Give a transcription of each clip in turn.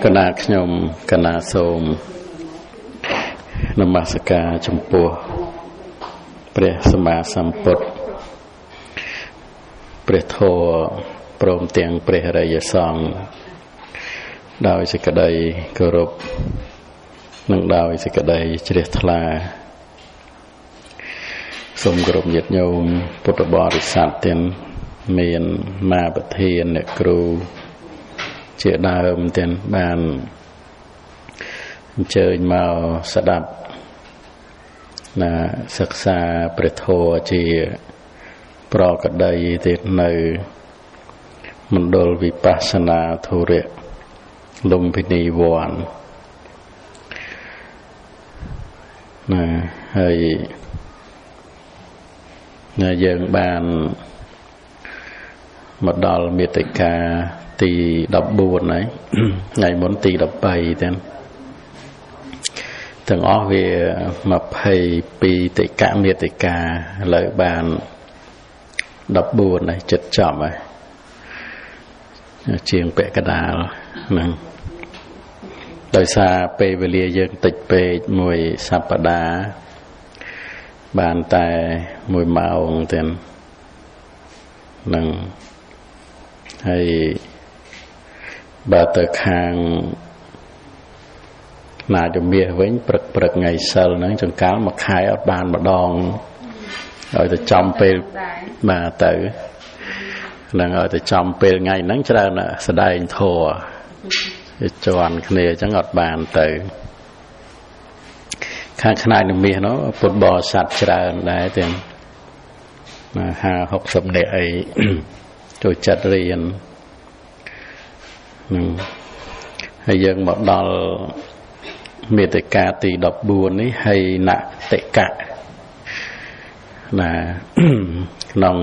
កណាខ្ញុំកណាសូមនមស្ការចំពោះព្រះសម្មាសម្ពុទ្ធព្រះធម៌ព្រមទាំងព្រះរិយសង្ឃដោយសេចក្តីគោរពនិងដោយសេចក្តីជ្រះថ្លាសូមគោរពញាតិញោមពុទ្ធបរិស័ទទាំងមានមាប្រធានអ្នកគ្រូជាដើមទាំងបានអញ្ជើញមកស្ដាប់សិក្សាព្រះធម៌ជាប្រកដីទៀតនៅមណ្ឌលវិបស្សនាធុរៈលំពិនីវ័នហើយយើងបានមកដល់មាតិកាទី14ហើយថ្ងៃមុនទី13ទាំងអស់វា22តិកៈមាតិកាឥឡូវបាន14ហើយចិត្តចប់ហើយជាងពាក់កណ្ដាលហ្នឹងដោយសារពេលវេលាយើងតិចពេកមួយសប្តាហ៍បានតែ1ម៉ោងទេហ្នឹងហើយបើទៅខាងណាជំមាសវិញព្រឹកថ្ងៃសិលហ្នឹងចង្កាលមួយខែអត់បានម្ដងឲ្យទៅចំពេលបាទទៅហ្នឹងឲ្យទៅចំពេលថ្ងៃហ្នឹងច្រើនស្ដែងធម៌ជាន់គ្នាអញ្ចឹងអត់បានទៅខាងខ្នាយជំមាសនោះពុទ្ធបរិស័ទច្រើនដែរទាំង50-60នាក់អីចូលចិត្តរៀនហ្នឹងហើយយើងមកដល់មាតិកាទី14នេះហីណតិកៈក្នុង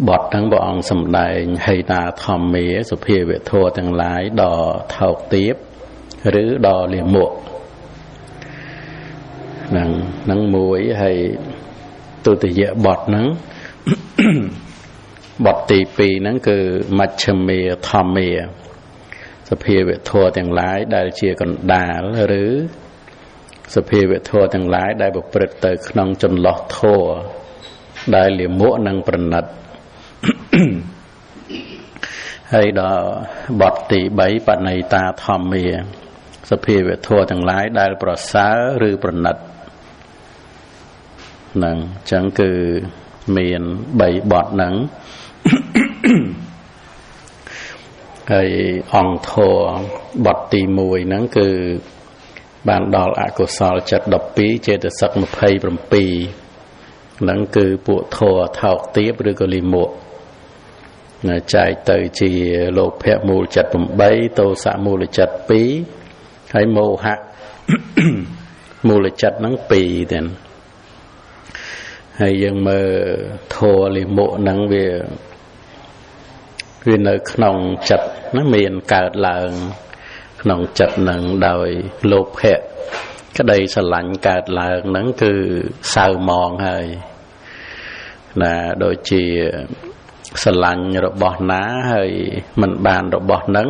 បទទាំងព្រះអង្គសម្ដែងហីតាធម្មាសុភាវធម៌ទាំងឡាយដ៏ថោកទាបឬដ៏លាមកនឹងមួយហើយទុតិយបទហ្នឹងបទទី2ហ្នឹងគឺមជ្ឈមេធម្មាសភាវធម៌ទាំងឡាយដែលជាកណ្ដាលឬសភាវធម៌ទាំងឡាយដែលប្រព្រឹត្តទៅក្នុងចន្លោះធម៌ដែលលាមកនិងប្រណិតហើយដល់បទទី3បណិតាធម្មាសភាវធម៌ទាំងឡាយដែលប្រសើរឬប្រណិតហ្នឹងអញ្ចឹងគឺមាន3បទហ្នឹងហើយអង្គធម៌បទទី1ហ្នឹងគឺបានដល់អកុសលចិត្ត12ចេតសិក27ហ្នឹងគឺពួកធម៌ថោកទាបឬក៏លិមកចែកទៅជាលោភៈមូលចិត្ត8ទោសៈមូលចិត្ត2ហើយមោហៈមូលចិត្តហ្នឹង2ទៀតហើយយើងមើលធម៌លិមកហ្នឹងវានៅក្នុងចិត្តណាមានកើតឡើងក្នុងចិត្តនឹងដោយលោភៈក្តីស្រឡាញ់កើតឡើងហ្នឹងគឺសៅมองហើយដូចជាស្រឡាញ់របស់ណាហើយមិនបានរបស់ហ្នឹង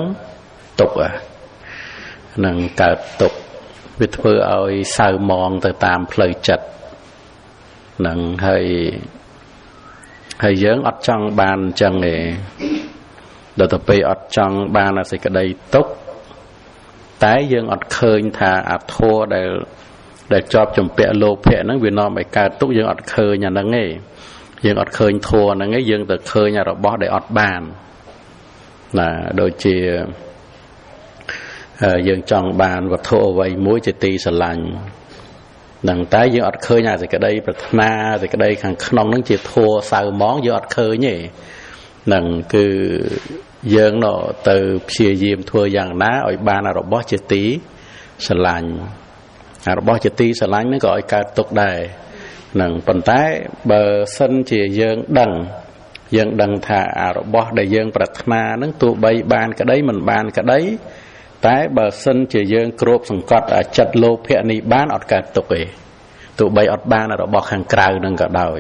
ទុកនឹងកើតទុកវាធ្វើឲ្យសៅมองទៅតាមផ្លូវចិត្តនឹងហើយយើងអត់ចង់បានអញ្ចឹងទេដល់ទៅពេលអត់ចង់បានសេចក្តីទុកតែយើងអត់ឃើញថាអាធម៌ដែលជាប់ជំពាក់លោភៈហ្នឹងវានាំឲ្យកើតទុកយើងអត់ឃើញអាហ្នឹងទេយើងអត់ឃើញធម៌ហ្នឹងទេយើងទៅឃើញរបស់ដែលអត់បានដូចជាយើងចង់បានវត្ថុអ្វីមួយជាទីស្រឡាញ់នឹងតែយើងអត់ឃើញអាសេចក្តីប្រាថ្នាសេចក្តីខាងក្នុងហ្នឹងជាធម៌សៅហ្មងយើងអត់ឃើញទេនឹងគឺយើងទៅព្យាយាមធ្វើយ៉ាងណាឲ្យបានរបស់ជាទីស្រឡាញ់របស់ជាទីស្រឡាញ់ហ្នឹងក៏ឲ្យកើតទុកដែរនឹងប៉ុន្តែបើសិនជាយើងដឹងថារបស់ដែលយើងប្រាថ្នាហ្នឹងទោះបីបានក្តីមិនបានក្តីតែបើសិនជាយើងគ្របសង្កត់ចិត្តលោភៈនេះបានអត់កើតទុកទេទោះបីអត់បានរបស់ខាងក្រៅហ្នឹងក៏ដោយ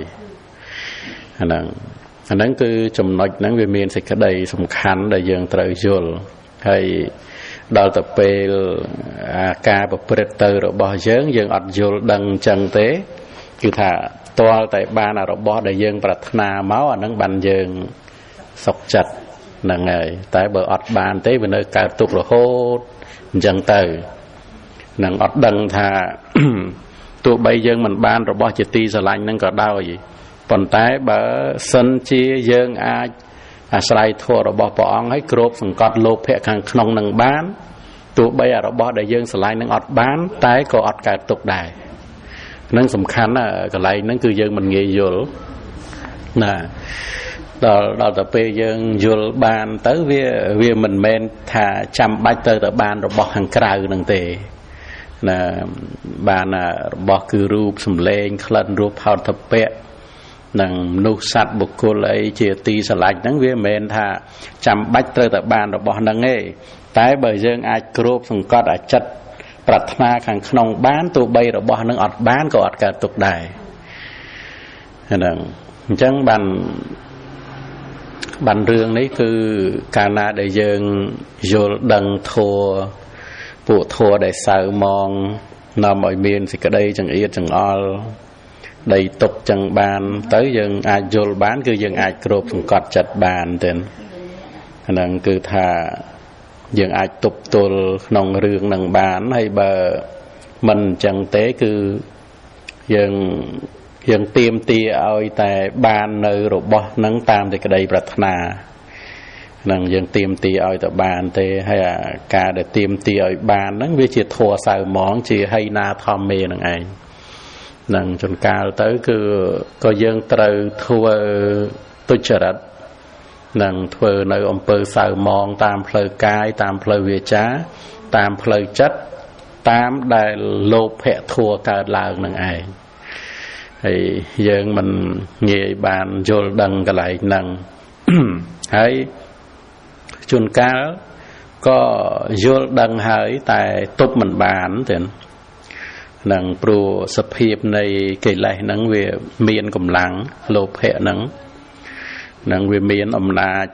អាហ្នឹងគឺចំណុចហ្នឹងវាមានសេចក្តីសំខាន់ដែលយើងត្រូវយល់ hayដល់ទៅពេលការប្រព្រឹត្តទៅរបស់យើងអត់យល់ដឹងចឹងទេគឺថាទាល់តែបានរបស់ដែលយើងប្រាថ្នាមកអានឹងបានយើងសុខចិត្តហ្នឹងហើយតែបើអត់បានទេវានៅកើតទុក្ខរហូតអញ្ចឹងទៅនឹងអត់ដឹងថាទោះបីយើងមិនបានរបស់ជាទីស្រឡាញ់ហ្នឹងក៏ដោយប៉ុន្តែបើសិនជាយើងអាចអាស្រ័យធម៌របស់ព្រះអង្គឲ្យគ្របសង្កត់លោភៈខាងក្នុងនឹងបានទោះបីរបស់ដែលយើងស្រឡាញ់នឹងអត់បានតែក៏អត់កើតទុក្ខដែរនឹងសំខាន់ណាកន្លែងហ្នឹងគឺយើងមិនងាយយល់ណាដល់ទៅពេលយើងយល់បានទៅវាមិនមែនថាចាំបាច់ទៅបានរបស់ខាងក្រៅហ្នឹងទេណាបានរបស់គឺរូបសម្លេងក្លិនរសផោតភៈនឹងមនុស្សសត្វបុគ្គលអីជាទីស្រឡាញ់ហ្នឹងវាមិនមែនថាចាំបាច់ត្រូវតែបានរបស់ហ្នឹងទេតែបើយើងអាចគ្របសង្កត់អាចិត្តប្រាថ្នាខាងក្នុងបានទោះបីរបស់ហ្នឹងអត់បានក៏អត់កើតទុកដែរហ្នឹងអញ្ចឹងបានរឿងនេះគឺកាលណាដែលយើងយល់ដឹងធัวពួកធัวដែលសៅมองនាំឲ្យមានសេចក្តីចង្អៀតចង្អល់ដីទុកចឹងបានទៅយើងអាចយល់បានគឺយើងអាចគ្របសង្កត់ចិត្តបានទេហ្នឹងគឺថាយើងអាចទប់ទល់ក្នុងរឿងនឹងបានហើយបើមិនអញ្ចឹងទេគឺយើងទៀមទាឲ្យតែបាននៅរបស់នឹងតាមតែក្តីប្រាថ្នានឹងយើងទៀមទាឲ្យតែបានទេហើយការដែលទៀមទាឲ្យបានហ្នឹងវាជាធัวសៅហ្មងជាហីណាធម្មេនឹងឯងនឹងចនកាលទៅគឺក៏យើងត្រូវធ្វើទុច្ចរិតនឹងធ្វើនៅអំពើសៅមងតាមផ្លូវកាយតាមផ្លូវវាចាតាមផ្លូវចិត្តតាមដែលលោភៈធัวកើតឡើងនឹងឯងហើយយើងមិនងាយបានយល់ដឹងកន្លែងហ្នឹងហើយជួនកាលក៏យល់ដឹងហើយតែទប់មិនបានទេនឹងព្រោះសភាពនៃកិលេសហ្នឹងវាមានកម្លាំងលោភៈហ្នឹងនឹងវាមានអំណាច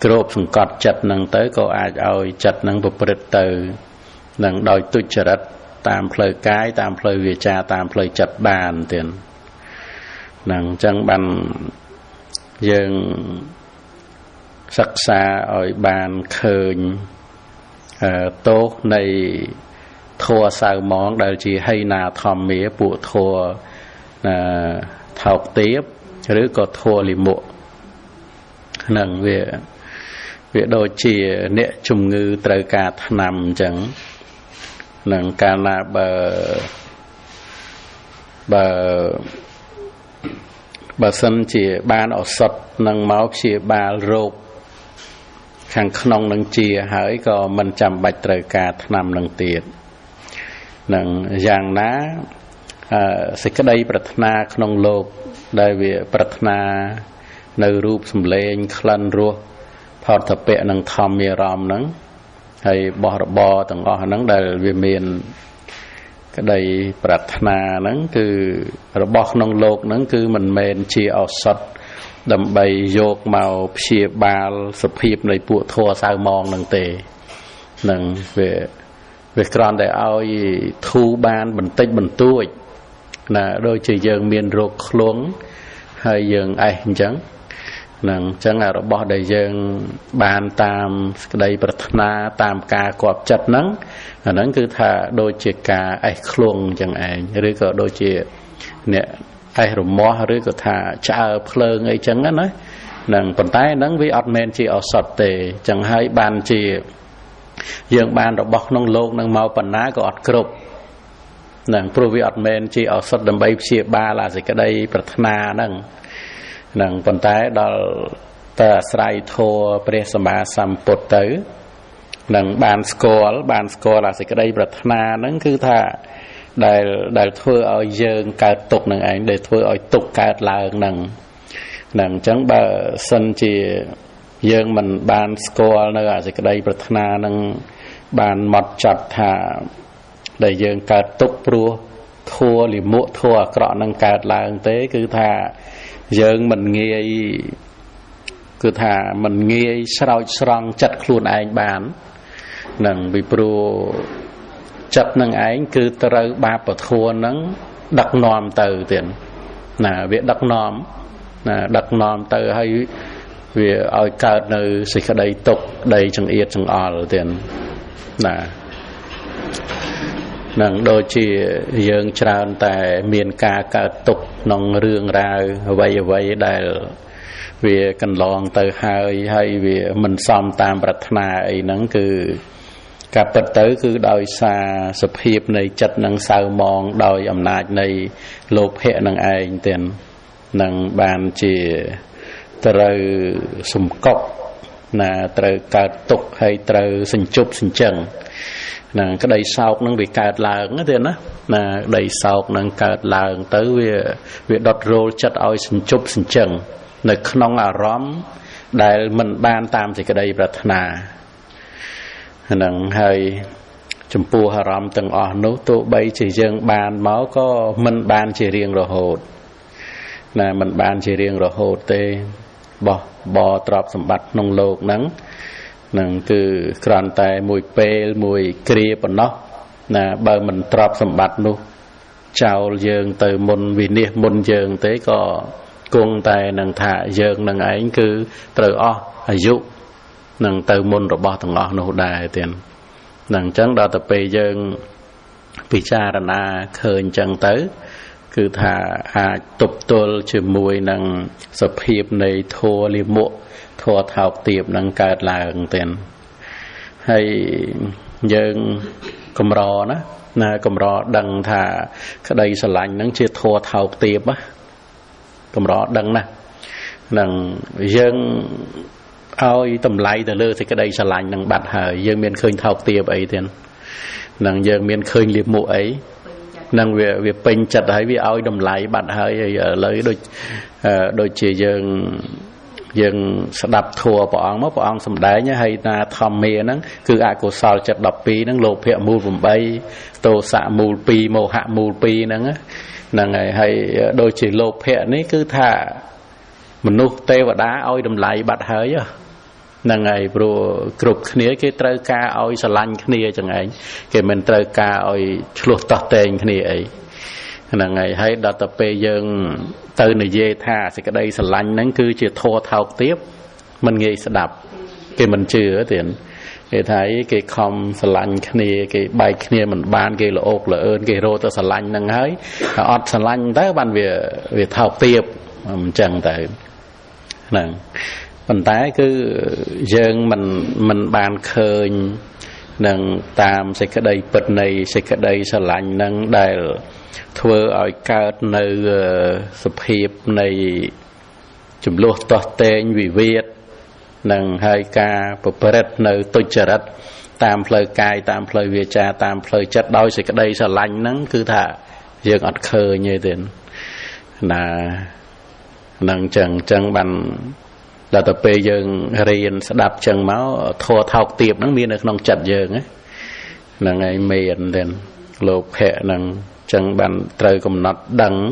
គ្របសង្កត់ចិត្តហ្នឹងទៅក៏អាចឲ្យចិត្តហ្នឹងប្រព្រឹត្តទៅនឹងដោយទុច្ចរិតតាមផ្លូវកាយតាមផ្លូវវាចាតាមផ្លូវចិត្តបានទៀតនឹងអញ្ចឹងបានយើងសិក្សាឲ្យបានឃើញទោសនៃធัวសៅហ្មងដែលជាហីណាធម្មាពួកធัวថោកទាបឬក៏ធัวលិមុនឹងវាដូចជាអ្នកជំងឺត្រូវការថ្នាំអញ្ចឹងនឹងកាលណាបើសិនជាបានឱសថនឹងមកព្យាបាលរោគខាងក្នុងនឹងជាហើយក៏មិនចាំបាច់ត្រូវការថ្នាំនឹងទៀតនឹងយ៉ាងណាសេចក្តីប្រាថ្នាក្នុងលោកដែលវាប្រាថ្នានៅរូបសម្លេងក្លិនរសផោតភៈនិងធម្មអារម្មណ៍ហ្នឹងហើយបោះរបរទាំងអស់ហ្នឹងដែលវាមានក្តីប្រាថ្នាហ្នឹងគឺរបស់ក្នុងលោកហ្នឹងគឺមិនមែនជាឱសថដើម្បីយកមកព្យាបាលសភាពនៃពួកធัวសៅមងហ្នឹងទេនឹងវាគ្រាន់តែឲ្យធូរបានបន្តិចបន្តួចណាដូចជាយើងមានរោគឃ្លុងហើយយើងអេះអញ្ចឹងនឹងអញ្ចឹងរបស់ដែលយើងបានតាមសេចក្តីប្រាថ្នាតាមការគប់ចិត្តហ្នឹងអាហ្នឹងគឺថាដូចជាការអេះឃ្លុងអញ្ចឹងឯងឬក៏ដូចជាអ្នកអេះរមាស់ឬក៏ថាឆ្អើភ្លើងអីចឹងណានឹងប៉ុន្តែហ្នឹងវាអត់មែនជាឱសថទេអញ្ចឹងហើយបានជាយើងបានរបស់ក្នុងលោកនឹងមកបណ្ណាក៏អត់គ្រប់នឹងព្រោះវាអត់មែនជាឱសថដើម្បីព្យាបាលអាសេចក្តីប្រាថ្នាហ្នឹងនឹងប៉ុន្តែដល់តែអាស្រ័យធម៌ព្រះសម្មាសម្ពុទ្ធទៅនឹងបានស្គាល់អាសេចក្តីប្រាថ្នាហ្នឹងគឺថាដែលធ្វើឲ្យយើងកើតទុក្ខនឹងឯងដែលធ្វើឲ្យទុក្ខកើតឡើងហ្នឹងអញ្ចឹងបើសិនជាយើងមិនបានស្គាល់នៅអាសេចក្តីប្រាថ្នាហ្នឹងបានមកចាត់ថាដែលយើងកើតទុក្ខព្រោះធัวលិមុធัวអាក្រក់ហ្នឹងកើតឡើងទេគឺថាយើងមិនងាយស្រោចស្រង់ចិត្តខ្លួនឯងបាន nằng bị pro chặt nằng ấy cứ từ ba bậc thua nằng đặc nòm từ tiền là việc đặc nòm là đặc nòm từ hay vì ở cả nơi sẽ có đây tục đây chẳng yết chẳng ở tiền là nâng đôi chỉ dương tràn tại miền ca cả tục nông rương ra vậy vậy đại vì cần lòng từ hai hay vì mình xong tam bạch na ấy nắng cứ cả bật tới cứ đòi xa sụp hiệp này chật nâng sao mong đòi âm nạch này lộp hệ nâng ai tiền nâng bàn chỉ trời sum cốc là trời cả tục hay trời sinh chụp sinh chân nè cái đầy sau nâng bị cạt làng á tiền á là đầy sau nâng cạt làng tới việc đọt rô chất oi sinh chụp sinh chân nè không à róm đại mình ban tam thì cái đây bật nà nâng hay chấm pu hà róm từng ở nấu tụ bay chỉ riêng ban máu có mình ban chỉ riêng rồi hột là mình ban chỉ riêng rồi hột tê bò trọp sầm bát nông lộc nắng nâng cứ còn tại mùi pê mùi kia bọn nó là bờ mình trọp sầm bát nu chào dương từ môn vì niệm môn dương tế có cung tại nâng thả dương nâng ấy cứ từ dụ nâng từ môn rồi bỏ thằng nô đài tiền nâng chẳng đó tập bê dương vì cha ra khơi chẳng tới cứ thả tục tuôn chữ mùi nâng sập hiệp này thua li mộ thua thảo tiệp nâng cạt làng tiền hay dương cầm rò đó là cầm rò đằng thả cái đây sờ lạnh nâng chia thua thảo tiệp á cầm rò đằng nè nâng dương ôi tầm lay từ lơ thì cái đây sờ lạnh nâng bạch hời dương miền khơi thảo tiệp ấy tiền nâng dương miền khơi li mộ ấy năng việc pin chặt hay vì ao đầm lại bạn hơi lấy đôi chỉ dừng đập thua bỏ ông sầm đáy nhá hay na thom mê nắng cứ ai của sao chặt đập pi nắng lột hệ mù vùng bay tô xạ mù pi màu hạ mù pi nắng là ngày hay đôi chỉ lột hệ ní cứ thả mình nuốt tê và đá ao đầm lại bạn hơi á là ngày pro cục khné cái trơ ca oi sờ lanh khné chẳng ấy cái mình trơ ca oi chuột tọt tên khné ấy là ngày hay đặt tập bê dương từ này dê tha thì cái đây sờ lanh nó cứ chỉ thua thao tiếp mình nghe sẽ đập cái mình chưa tiền cái thấy cái com sờ lanh khné cái bài khné mình ban cái là ốc là ơn cái rô tơ sờ lanh năng ấy ọt sờ lanh tới ban về thao tiếp chẳng tại là mình tái cứ dương mình bàn khơi nâng tam sẽ cái đây bật này sẽ cái đây sẽ lạnh nâng đại thưa ở cao nơi sụp hiệp này chùm lúa to tên vì Việt nâng hai ca bật nơi tôi chờ đất tam phơi cài tam phơi Việt cha tam phơi chất đôi sẽ cái đây sẽ lạnh nâng cứ thả dương ở khơi như thế là nâng chẳng bằng là tập bê dương riêng đạp chân máu thua thao tiệp nó miên được nông chặt dương ấy là ngày miền then lục hệ nâng chân bàn trời cùng nó đằng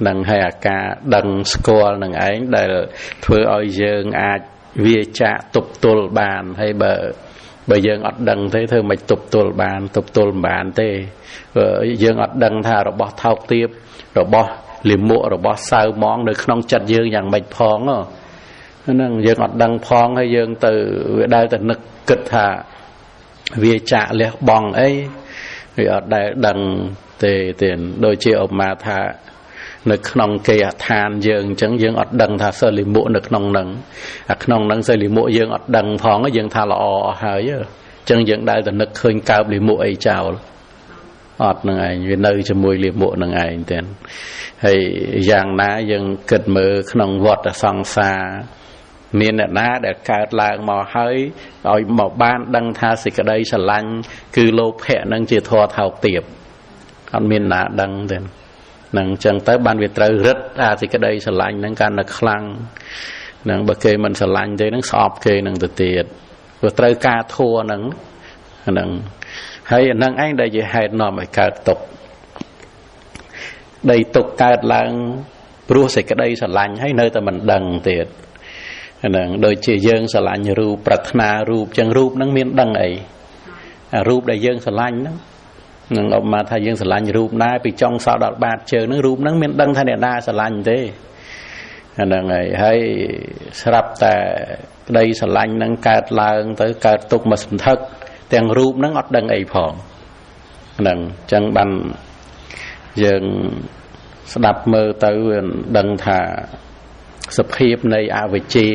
nâng hay ca đằng score nâng ấy đây là thưa oi dương vía cha tục tuôn bàn hay bờ dương ọt đằng thế thưa mày tục tuôn bàn thế dương ọt đằng thà rồi bỏ thao tiệp rồi bỏ liềm mộ rồi bỏ sao món được nông chặt dươngอย่างmạch phong á năng dương ọt đăng phong hay dương từ đây từ nực kịch hạ vì trả liệt bong ấy vì ở đây đằng tề tiền đôi chiều mà thà nực nòng kia than dương chẳng dương ọt đăng thà sơ lì mộ nực nòng nằng nòng nằng sơ lì mộ dương ọt đăng phong ấy dương thà lọ hơi chẳng dương đây từ nực khơi cao lì mộ ấy chào ọt nằng anh vì nơi cho mùi lì mộ nằng anh tiền hay giang ná dương kịch mơ nòng vọt ở song xa miền ná để cài làng màu hơi rồi màu ban đăng tha xịt cái đây sờ lanh cứ lô phẹ nâng chỉ thua thảo tiệp còn miền ná đăng then nâng chẳng tới ban việt trời rất xịt cái đây sờ lanh nâng can là khăng nâng bậc kê mình sờ lanh thế nâng sọp kê nâng từ tiệt rồi trời ca thua nâng hay nâng anh đây chỉ hai nọ mày cài tục đây tục cài làng rùa xịt cái đây sờ lanh hay nơi ta mình đăng tiệt đôi chỉ dương sờ lạnh rùp bạch na rùp chẳng rùp nâng miên đằng ấy รูปได้យើងស្រឡាញ់ហ្នឹងនឹងអបមកថាយើងស្រឡាញ់រូបណាពីចុងសល់ដល់បាតជើងហ្នឹងរូបហ្នឹងមានដឹងថាអ្នកណាស្រឡាញ់ទេហ្នឹងហើយស្រាប់តែក្តីស្រឡាញ់ហ្នឹងកើតឡើងទៅកើតទុកមកសន្ធឹកទាំងរូបហ្នឹងអត់ដឹងអីផងហ្នឹងអញ្ចឹងបានយើងស្ដាប់មើលទៅដឹងថាសភាពនៃអវិជ្ជា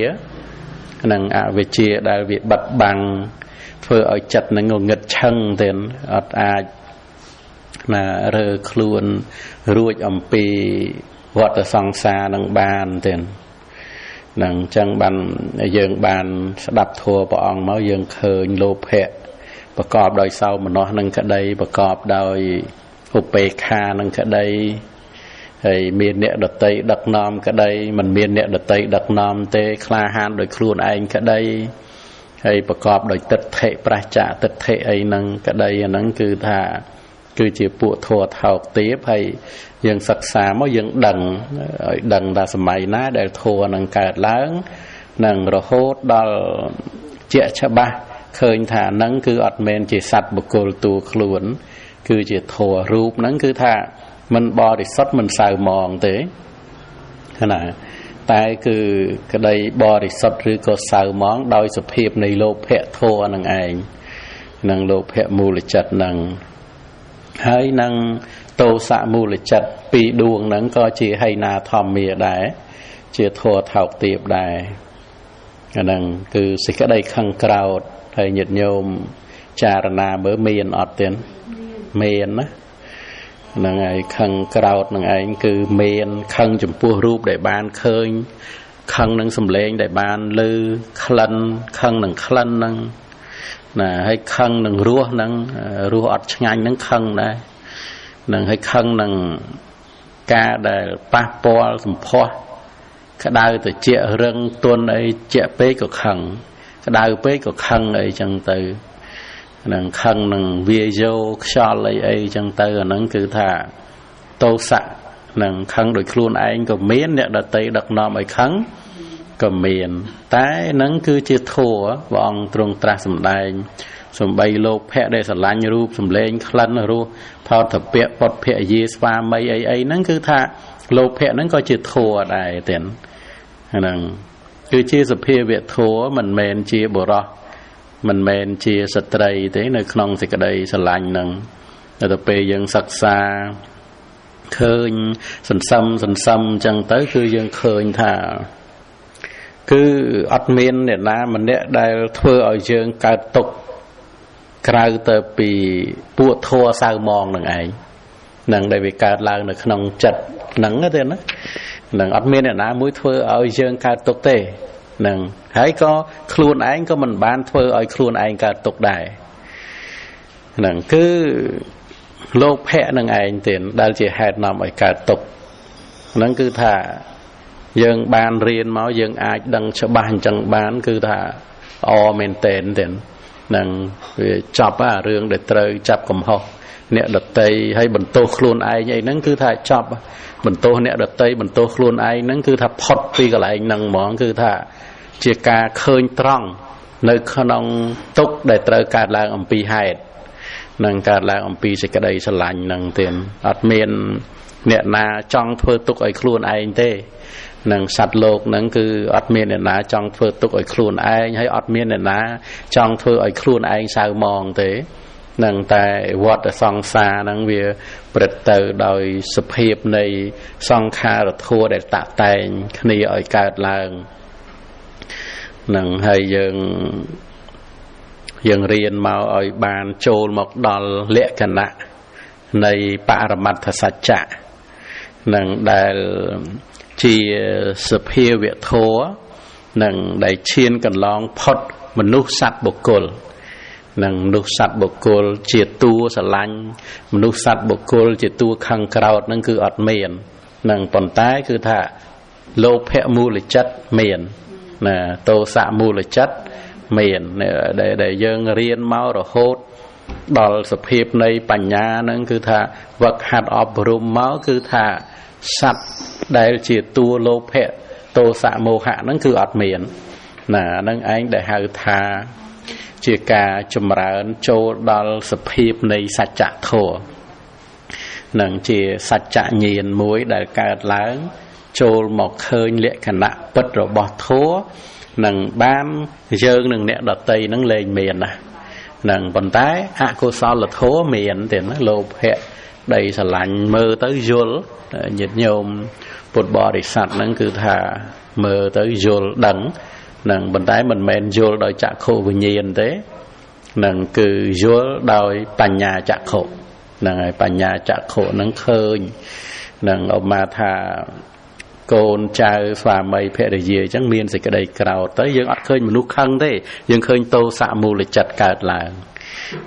និងអវិជ្ជាដែលវាបិទបាំងធ្វើឲ្យចិត្តនឹងងងឹតឆឹងទៅអត់អាចណារើខ្លួនរួចអំពីវដ្តសង្សារនឹងបានទេនឹងអញ្ចឹងបានយើងបានស្ដាប់ធម៌ព្រះអង្គមកយើងឃើញលោភៈប្រកបដោយសោមនស្សនឹងក្តីប្រកបដោយឧបេក្ខានឹងក្តីហើយមានអ្នកដតីដឹកនាំក្តីមិនមានអ្នកដតីដឹកនាំទេក្លាហានដោយខ្លួនឯងក្តីហើយប្រកបដោយទិដ្ឋិប្រច្ចាទិដ្ឋិអីហ្នឹងក្តីអាហ្នឹងគឺថាគឺជាពួកធម៌ថោកទាបហើយយើងសិក្សាមកយើងដឹងឲ្យដឹងថាសម័យណាដែលធម៌នឹងកើតឡើងនឹងរហូតដល់ជាក់ច្បាស់ឃើញថាហ្នឹងគឺអត់មែនជាសត្វបុគ្គលតួខ្លួនគឺជាធម៌រូបហ្នឹងគឺថាមិនបរិសុទ្ធមិនសៅមងទេណាតែគឺក្តីបរិសុទ្ធឬក៏សៅមងដោយសភាពនៃលោភៈធម៌នឹងឯងនឹងលោភៈមូលចិត្តនឹងហើយនឹងទោសៈមូលចិត្តពីរដួងហ្នឹងក៏ជាហីណាធម្មាដែរជាធម៌ថោកទាបដែរអាហ្នឹងគឺសេចក្តីខឹងក្រោធហើយញាតិញោមចារណាមើលមានអត់ទេមានណាហ្នឹងហើយខឹងក្រោធនឹងឯងគឺមានខឹងចំពោះរូបដែលបានឃើញខឹងនឹងសម្លេងដែលបានឮក្លិនខឹងនឹងក្លិនហ្នឹងណាហើយខឹងនឹងរសហ្នឹងរសអត់ឆ្ងាញ់ហ្នឹងខឹងដែរនឹងហើយខឹងនឹងការដែលប៉ះពាល់សម្ផស្សក្តៅត្រជាក់រឹងទន់អីជាក់ពេកក៏ខឹងក្តៅពេកក៏ខឹងអីចឹងទៅនឹងខឹងនឹងវាយោខ្យល់អីចឹងទៅអាហ្នឹងគឺថាទោសៈនឹងខឹងដោយខ្លួនឯងក៏មានអ្នកដតីដឹកនាំឲ្យខឹងក៏មានតែហ្នឹងគឺជាធម៌ព្រះអង្គទ្រង់ត្រាស់សម្ដែងសំបីលោភៈដែលស្រឡាញ់រូបសម្លេងក្លិនរសផោតភៈពុតភៈយាស្វាមីអីហ្នឹងគឺថាលោភៈហ្នឹងក៏ជាធម៌ដែរទាំងហ្នឹងគឺជាសភាវៈធម៌មិនមែនជាបុរសមិនមែនជាស្ត្រីទេនៅក្នុងសេចក្តីស្រឡាញ់ហ្នឹងតែពេលយើងសិក្សាឃើញសន្សំអញ្ចឹងទៅគឺយើងឃើញថាគឺអត់មានអ្នកណាម្នាក់ដែលធ្វើឲ្យយើងកើតទុក្ខក្រៅទៅពីពួកធម៌សៅមងនឹងឯងនឹងដែលវាកើតឡើងនៅក្នុងចិត្តហ្នឹងទេណានឹងអត់មានអ្នកណាមួយធ្វើឲ្យយើងកើតទុក្ខទេនឹងហើយក៏ខ្លួនឯងក៏មិនបានធ្វើឲ្យខ្លួនឯងកើតទុក្ខដែរនឹងគឺលោភៈនឹងឯងទៀតដែលជាហេតុនាំឲ្យកើតទុក្ខហ្នឹងគឺថាយើងបានរៀនមកយើងអាចដឹងច្បាស់អញ្ចឹងបានគឺថាល្អមែនតែនទៀតនឹងវាចប់រឿងដែលត្រូវចាប់កំហុសអ្នកដតីហើយបន្ទោសខ្លួនឯងអីហ្នឹងគឺថាចប់បន្ទោសអ្នកដតីបន្ទោសខ្លួនឯងហ្នឹងគឺថាផុតពីកន្លែងហ្នឹងហ្មងគឺថាជាការឃើញត្រង់នៅក្នុងទុក្ខដែលត្រូវកើតឡើងអំពីហេតុនឹងកើតឡើងអំពីសេចក្តីស្រឡាញ់ហ្នឹងទៀតអត់មានអ្នកណាចង់ធ្វើទុក្ខឲ្យខ្លួនឯងទេនឹងសត្វលោកហ្នឹងគឺអត់មានអ្នកណាចង់ធ្វើទុក្ខឲ្យខ្លួនឯងហើយអត់មានអ្នកណាចង់ធ្វើឲ្យខ្លួនឯងសៅមងទេនឹងតែវដ្តសង្សារហ្នឹងវាព្រឹត្តទៅដោយសភាពនៃសង្ខារធัวដែលតាក់តែងគ្នាឲ្យកើតឡើងនឹងហើយយើងរៀនមកឲ្យបានចូលមកដល់លក្ខណៈនៃបរមត្ថសច្ចៈនឹងដែលជាសភាវៈធម៌នឹងដែលឈានកន្លងផុតមនុស្សសត្វបុគ្គលនឹងមនុស្សសត្វបុគ្គលជាតួស្រឡាញ់មនុស្សសត្វបុគ្គលជាតួខឹងក្រោធនឹងគឺអត់មាននឹងប៉ុន្តែគឺថាលោភៈមូលចិត្តមានណាទោសៈមូលចិត្តមានដែលយើងរៀនមករហូតដល់សភាពនៃបញ្ញាហ្នឹងគឺថាវឹកហាត់អប់រំមកគឺថាសត្វដែលជាតួលោភៈទោសៈមោហៈហ្នឹងគឺអត់មានណាហ្នឹងឯងដែលហៅថា ជាការចម្រើនចូលដល់សភាពនៃសច្ចធម៌នឹងជាសច្ចញាណមួយដែលកើតឡើងចូលមកឃើញលក្ខណៈពិតរបស់ធម៌នឹងបានយើងនឹងអ្នកដតីនឹងលែងមានណានឹងប៉ុន្តែអកុសលធម៌មានទេណាលោភៈដីស្រឡាញ់មើលទៅយល់ញាតិញោមពុទ្ធបរិស័ទហ្នឹងគឺថាមើលទៅយល់ដឹងនឹងប៉ុន្តែមិនមែនយល់ដោយចក្ខុវិញ្ញាណទេនឹងគឺយល់ដោយបញ្ញាចក្ខុហ្នឹងហើយបញ្ញាចក្ខុហ្នឹងឃើញនឹងឧបមាថាកូនចៅស្វាមីភរិយាអញ្ចឹងមានសេចក្តីក្រោធទៅយើងអត់ឃើញមនុស្សខឹងទេយើងឃើញទោសៈមូលចិត្តកើតឡើង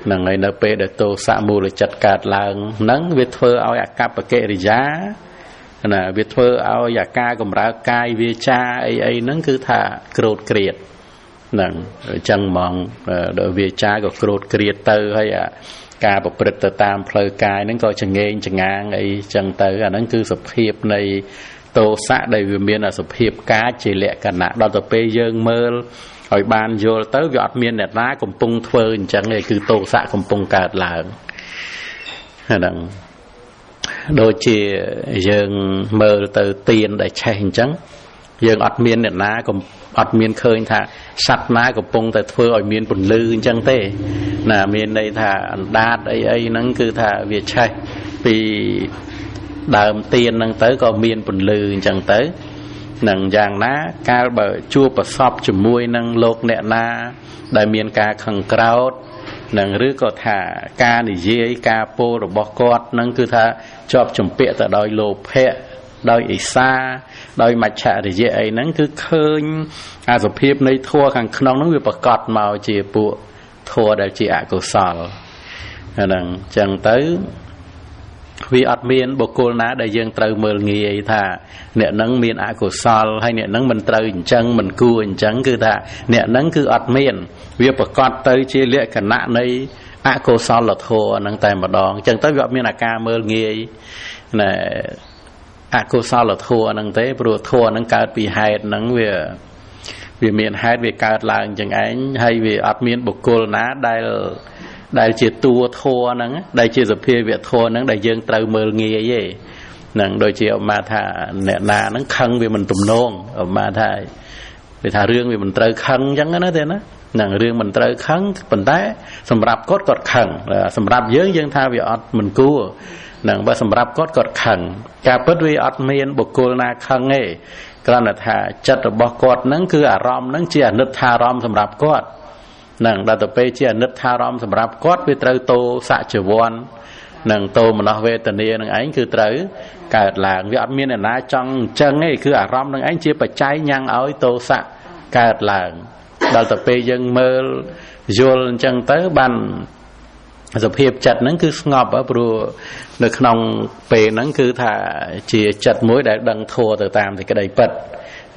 ហ្នឹងហើយនៅពេលដែលទោសៈមូលចិត្តកើតឡើងហ្នឹងវាធ្វើឲ្យអកប្បកិរិយាណាវាធ្វើឲ្យអាការកម្រើកកាយវាចាអីហ្នឹងគឺថាក្រោធក្រៀតហ្នឹងអញ្ចឹងហ្មងដល់វាចាក៏ក្រោធក្រៀតទៅហើយការប្រព្រឹត្តទៅតាមផ្លូវកាយហ្នឹងក៏ចងេងចងាងអីចឹងទៅអាហ្នឹងគឺសភាពនៃទោសៈដែលវាមានសភាពកាចជាលក្ខណៈដល់ទៅពេលយើងមើលឲ្យបានយល់ទៅវាអត់មានអ្នកណាកំពុងធ្វើអញ្ចឹងឯងគឺទោសៈកំពុងកើតឡើងហ្នឹងដូចជាយើងមើលទៅទៀនដែលឆេះអញ្ចឹងយើងអត់មានអ្នកណាអត់មានឃើញថាសត្វណាកំពុងតែធ្វើឲ្យមានពន្លឺអញ្ចឹងទេណាមានន័យថាអណ្ដាតអីហ្នឹងគឺថាវាឆេះពីដើមទៀនហ្នឹងទៅក៏មានពន្លឺអញ្ចឹងទៅនឹងយ៉ាងណាកាលបើជួបប្រសពជាមួយនឹងលោកអ្នកណាដែលមានការខឹងក្រោធនឹងឬក៏ថាការនិយាយការពោលរបស់គាត់នឹងគឺថាជាប់ជំពាក់ទៅដោយលោភៈដោយអិសាដោយមច្ឆរិយៈអីហ្នឹងគឺឃើញអាសភាពនៃធัวខាងក្នុងហ្នឹងវាប្រកបមកជាពួកធัวដែលជាអកុសលហ្នឹងអញ្ចឹងទៅវាអត់មានបុគ្គលណាដែលយើងត្រូវមើលងាយថាអ្នកហ្នឹងមានអកុសលហើយអ្នកហ្នឹងមិនត្រូវអញ្ចឹងមិនគួរអញ្ចឹងគឺថាអ្នកហ្នឹងគឺអត់មានវាប្រកបទៅជាលក្ខណៈនៃអកុសលធម៌ហ្នឹងតែម្ដងអញ្ចឹងទៅវាអត់មានអាការមើលងាយណែអកុសលធម៌ហ្នឹងទេព្រោះធម៌ហ្នឹងកើតពីហេតុហ្នឹងវាមានហេតុវាកើតឡើងអញ្ចឹងឯងហើយវាអត់មានបុគ្គលណាដែលជាតួធម៌ហ្នឹងដែលជាសភាវៈធម៌ហ្នឹងដែលយើងត្រូវមើលងាយទេហ្នឹងដូចជាឧបមាថាអ្នកណាហ្នឹងខឹងវាមិនទំនងឧបមាថាវាថារឿងវាមិនត្រូវខឹងអញ្ចឹងណាទេណាហ្នឹងរឿងមិនត្រូវខឹងប៉ុន្តែសម្រាប់គាត់ខឹងសម្រាប់យើងថាវាអត់មិនគួរហ្នឹងបើសម្រាប់គាត់ខឹងការពិតវាអត់មានបុគ្គលណាខឹងទេគ្រាន់តែថាចិត្តរបស់គាត់ហ្នឹងគឺអារម្មណ៍ហ្នឹងជាអនិច្ចារម្មណ៍សម្រាប់គាត់នឹងដល់ទៅពេលជាអនិច្ចារម្មណ៍សម្រាប់គាត់វាត្រូវតោសច្ចវ័ននឹងតោមនោវេទនានឹងឯងគឺត្រូវកើតឡើងវាអត់មានអ្នកណាចង់អញ្ចឹងទេគឺអារម្មណ៍នឹងឯងជាបច្ច័យញ៉ាំងឲ្យតោសៈកើតឡើងដល់ទៅពេលយើងមើលយល់អញ្ចឹងទៅបានសភាពចិត្តហ្នឹងគឺស្ងប់ព្រោះនៅក្នុងពេលហ្នឹងគឺថាជាចិត្តមួយដែលដឹងធัวទៅតាមសេចក្តីពិត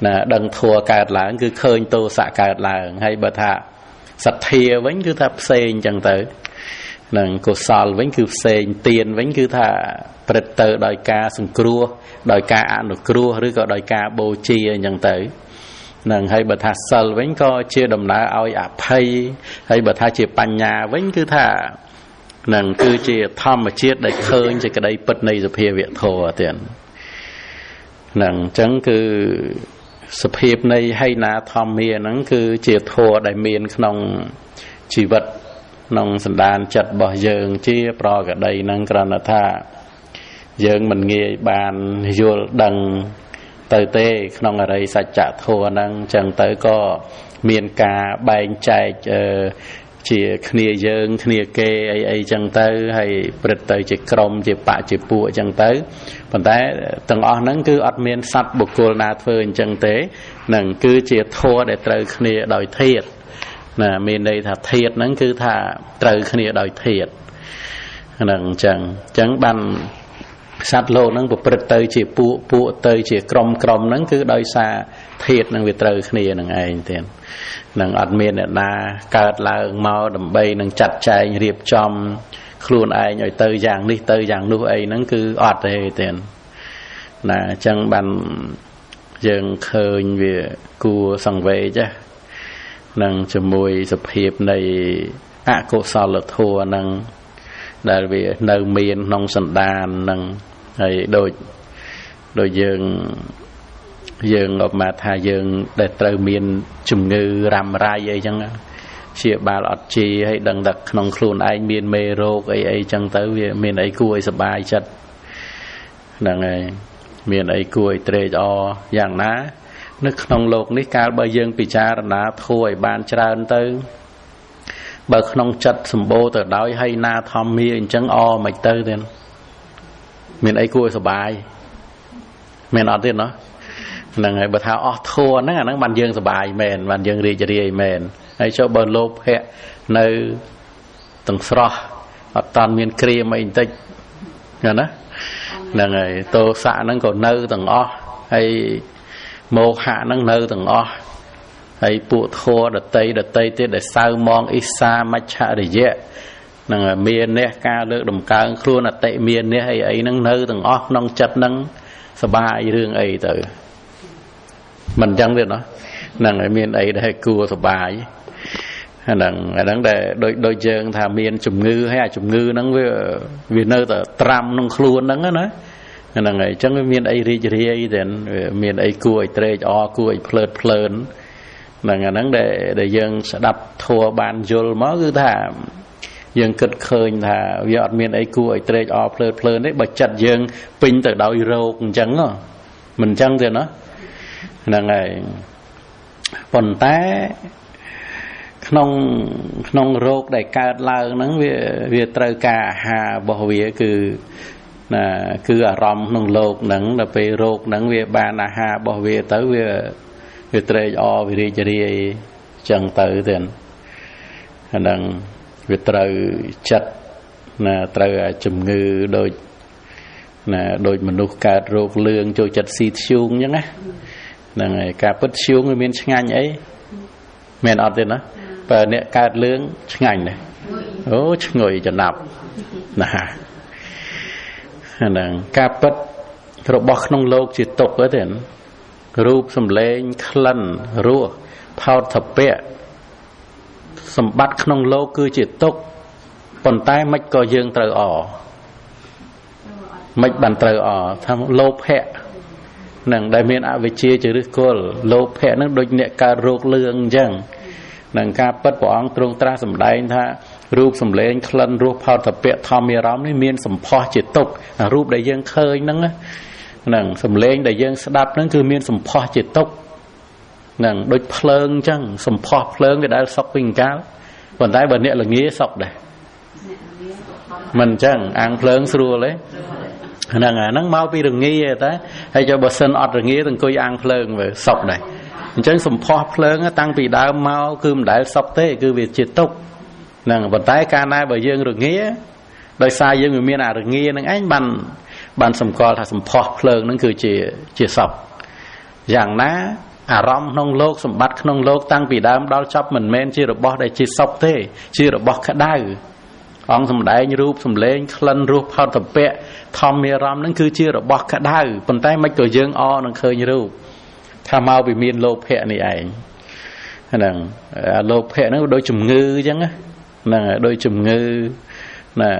ណាដឹងធัวកើតឡើងគឺឃើញតោសៈកើតឡើងហើយបើថាសទ្ធាវិញគឺថាផ្សេងអញ្ចឹងទៅនឹងកុសលវិញគឺផ្សេងទានវិញគឺថាព្រឹត្តទៅដោយការសង្គ្រោះដោយការអនុគ្រោះឬក៏ដោយការបូជាអញ្ចឹងទៅនឹងហើយបើថាសិលវិញក៏ជាដំណើរឲ្យអភ័យហើយបើថាជាបញ្ញាវិញគឺថានឹងគឺជាធម្មជាតិដែលឃើញសេចក្តីពិតនៃសភាវៈធម៌ទៀតនឹងអញ្ចឹងគឺសភាពនៃហេណាធម្មាហ្នឹងគឺជាធម៌ដែលមានក្នុងជីវិតក្នុងសន្តានចិត្តរបស់យើងជាប្រកដីហ្នឹងគ្រាន់តែថាយើងមិនងាយបានយល់ដឹងទៅទេក្នុងអរិយសច្ចធម៌ហ្នឹងអញ្ចឹងទៅក៏មានការបែងចែកជាគ្នាយើងគ្នាគេអីចឹងទៅហើយព្រឹត្តទៅជាក្រុមជាបកជាពួកអញ្ចឹងទៅប៉ុន្តែទាំងអស់ហ្នឹងគឺអត់មានសត្វបុគ្គលណាធ្វើអញ្ចឹងទេនឹងគឺជាធម៌ដែលត្រូវគ្នាដោយធាតុណាមានន័យថាធាតុហ្នឹងគឺថាត្រូវគ្នាដោយធាតុហ្នឹងអញ្ចឹងបានសត្វលោកហ្នឹងប្រព្រឹត្តទៅជាពួកទៅជាក្រុមហ្នឹងគឺដោយសារធាតុហ្នឹងវាត្រូវគ្នានឹងឯងទៀតនឹងអត់មានអ្នកណាកើតឡើងមកដើម្បីនឹងចាត់ចែងរៀបចំខ្លួនឯងឲ្យទៅយ៉ាងនេះទៅយ៉ាងនោះអីហ្នឹងគឺអត់ទេទៀតណាអញ្ចឹងបានយើងឃើញវាគួរសង្វេគ năng cho mùi sập hiệp này cổ sao là thua năng đại vì nơi miền nông sản đàn năng hay đôi dương mà thà dương để từ miền chủng ngư rằm rai vậy chăng chia ba lọt chi hay đằng đặc nông khuôn ai miền mê rô ấy chăng tới miền ấy cùi sập bài chất năng này miền ấy cùi trề o dạng ná nước nông lục ní cao bờ dương bị cha ná thôi ban tràn tới bờ nông chặt sầm bô từ đói hay na thom miền chăng o mạch tới then miền ấy cùi sập bài miền ở tiền nó năng ngày bờ thao thua năng ban dương sập bài mền ban dương đi mền hay cho bờ lốp hẹ nơi từng sro ở toàn miền kia mà in tịch nghe nó năng ngày tô xạ năng còn nơi từng o hay mô hạ năng nơi từng o hay phụ thua đợt tây tiết để sao mong isa macha để dễ năng miền nè ca lược đầm ca luôn là tệ miền nè hay ấy năng nơi từng o nông chặt năng sờ bài riêng ấy từ mình chẳng biết nó năng miền ấy để cua sờ bài năng để đôi chân thà miền chủng ngư hay chủng ngư năng vì nơi tờ tram năng luôn năng á nó năng ấy chẳng miền ấy ri then miền ấy cua tre o cua phơn năng để dân sẽ đập thua bàn dul máu cứ thà dân cực khơi thà giọt miền ấy cua tre o phơn đấy bật chặt dân pin từ đầu rô chẳng nó mình chẳng thì nó năng ấy còn té nông rốt đại ca lao nắng về trời cả hà bảo vệ cứ ở rầm nông lột nắng là về rốt nắng về ba là hà bảo vệ tới về trời o về đi chẳng tới tiền nắng về trời chặt là trời chùm ngư đôi mình nuốt cả rốt lương cho chặt xịt xung nhá nè cả bứt xung người miền ngành ấy miền ở tiền đó và nè cả lương ngành này ố ngồi cho nạp nè cả bứt rồi bọc nông lộc chỉ tục ở tiền rúp sầm lên khăn rùa phao thập bẹ sầm bắt nông lộc cứ chỉ tục còn tay mạch có dương trời ỏ mạch bàn trời ỏ tham lốp hẹ năng đại miền áo về chia chữ đức cô lốp hẹ năng đôi nhẹ ca rốt lương chẳng năng ca bất bỏ ông trung tra sầm đại tha rúp sầm lên khăn rúp phao thập bẹ thom mì rắm ní miền sầm phò chỉ tục rúp đại dương khơi năng sầm lên đại dương đạp năngคือmiền sầm phò chỉ tục năng đôi phơn chẳng sầm phò phơn cái đã sọc bình cá còn tại bên nhẹ là nghĩa sọc đây mình chẳng ăn phơn xua lấy năng mau pi rừng nghi ta hay cho bờ sân ọt rừng nghi từng coi ăn phơn về sọc này chẳng sầm phò phơn tăng pi đào mau cơm đại sọc thế cứ việc chỉ tục năng vận tải ca na bờ dương rừng nghi đời sai dương người miền nào rừng nghi năng anh bàn sầm co là sầm phò phơn năng cứ chỉ sọc dạng ná rong nông lốc sầm bắt nông lốc tăng pi đào đào chắp mình men chỉ được bỏ để chỉ sọc thế chỉ được bỏ cả đai ông sầm đại như rúp sầm lên khăn rúp phao tập bẹ thom mì rắmนั่นคือchiaរបស់កាដៅប៉ុន្តែមិនក៏យើងអនឹងឃើញរូបថាមកពីមានលោភៈនេះឯងហ្នឹងលោភៈហ្នឹងដូចជំងឺអញ្ចឹងហ្នឹងដូចជំងឺណា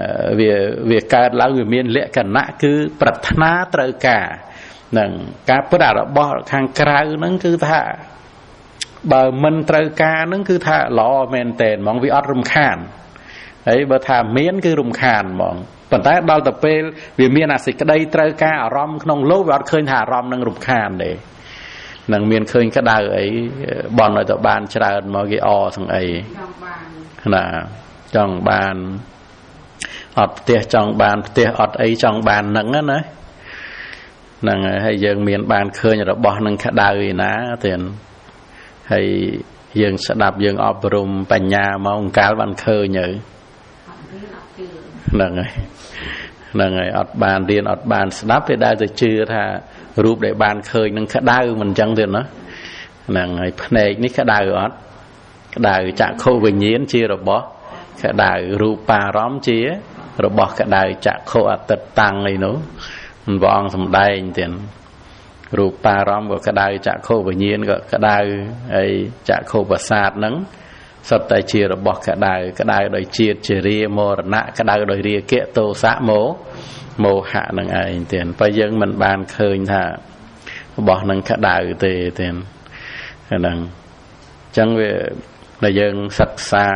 វាកើតឡើងវាមានលក្ខណៈគឺប្រាថ្នាត្រូវការហ្នឹងការពិតរបស់ខាងក្រៅហ្នឹងគឺថាបើមិនត្រូវការហ្នឹងគឺថាល្អមែនតែនហ្មងវាអត់រំខានហើយបើថាមានគឺរំខានហ្មងប៉ុន្តែដល់ទៅពេលវាមានអាសេចក្តីត្រូវការអារម្មណ៍ក្នុងលោកវាអត់ឃើញថាអារម្មណ៍នឹងរំខានទេនឹងមានឃើញក្តៅអីបន់ឲ្យទៅបានច្រើនមកគេអសឹងអីណាចង់បានអត់ផ្ទះចង់បានផ្ទះអត់អីចង់បានហ្នឹងណាហ្នឹងហើយយើងមានបានឃើញរបស់នឹងក្តៅឯណាទៀតហើយយើងស្ដាប់យើងអប់រំបញ្ញាមកអង្កាលបានឃើញទៅហ្នឹងហើយអត់បានរៀនអត់បានស្ដាប់ទេដែលទៅជឿថារូបដែលបានឃើញនឹងក្តៅមិនអញ្ចឹងទេណាហ្នឹងហើយភ្នែកនេះក្តៅអត់ក្តៅចក្ខុវិញ្ញាណជារបស់ក្តៅរូបារម្មណ៍ជារបស់ក្តៅចក្ខុអតិតតាំងអីនោះព្រះអង្គសម្ដែងទៀត រូបតារំក៏ក្តៅចក្ខុវិញ្ញាណក៏ក្តៅហើយចក្ខុប្រសាទហ្នឹងសុទ្ធតែជារបស់ក្តៅដោយជាតិជារាមរណៈក្តៅដោយរាគៈទោសៈមោហៈនឹងឯងទៀតបើយើងមិនបានឃើញថារបស់នឹងក្តៅទេទៀតហ្នឹងអញ្ចឹងវាដែលយើងសិក្សា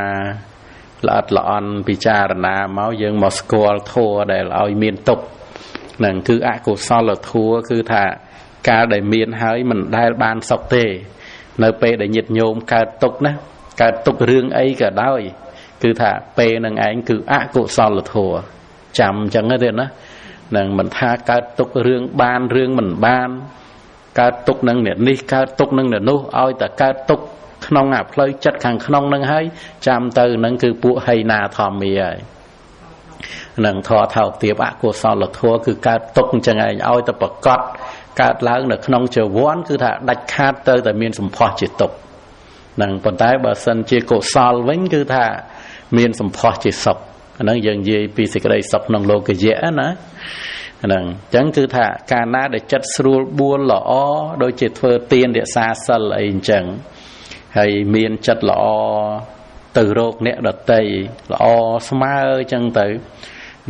ល្អិតល្អន់ពិចារណាមកយើងមកស្គាល់ធម៌ដែលឲ្យមានទុក្ខហ្នឹងគឺអកុសលធម៌គឺថាកាលដែលមានហើយមិនដែលបានសុខទេនៅពេលដែលញាតិញោមកើតទុក្ខណាកើតទុក្ខរឿងអីក៏ដោយគឺថាពេលនឹងឯងគឺអកុសលធម៌ចាំអញ្ចឹងទេណានឹងមិនថាកើតទុក្ខរឿងបានរឿងមិនបានកើតទុក្ខនឹងអ្នកនេះកើតទុក្ខនឹងអ្នកនោះឲ្យតែកើតទុក្ខក្នុងអាផ្លូវចិត្តខាងក្នុងនឹងហើយចាំទៅនឹងគឺពួកហីណាធម្មាហើយនឹងធម៌ថោកទាបអកុសលធម៌គឺកើតទុក្ខអញ្ចឹងឯងឲ្យតែប្រកបកើតឡើងនៅក្នុងជីវ័នគឺថាដាច់ខាតទៅតែមានសម្ផស្សជាទុក្ខនឹងប៉ុន្តែបើសិនជាកុសលវិញគឺថាមានសម្ផស្សជាសុខអាហ្នឹងយើងនិយាយពីសេចក្តីសុខក្នុងលោកយៈណាហ្នឹងអញ្ចឹងគឺថាកាលណាដែលចិត្តស្រួលបួលល្អដូចជាធ្វើទានរក្សាសិលអីអញ្ចឹងហើយមានចិត្តល្អទៅរកអ្នកដតីល្អស្មើអញ្ចឹងទៅ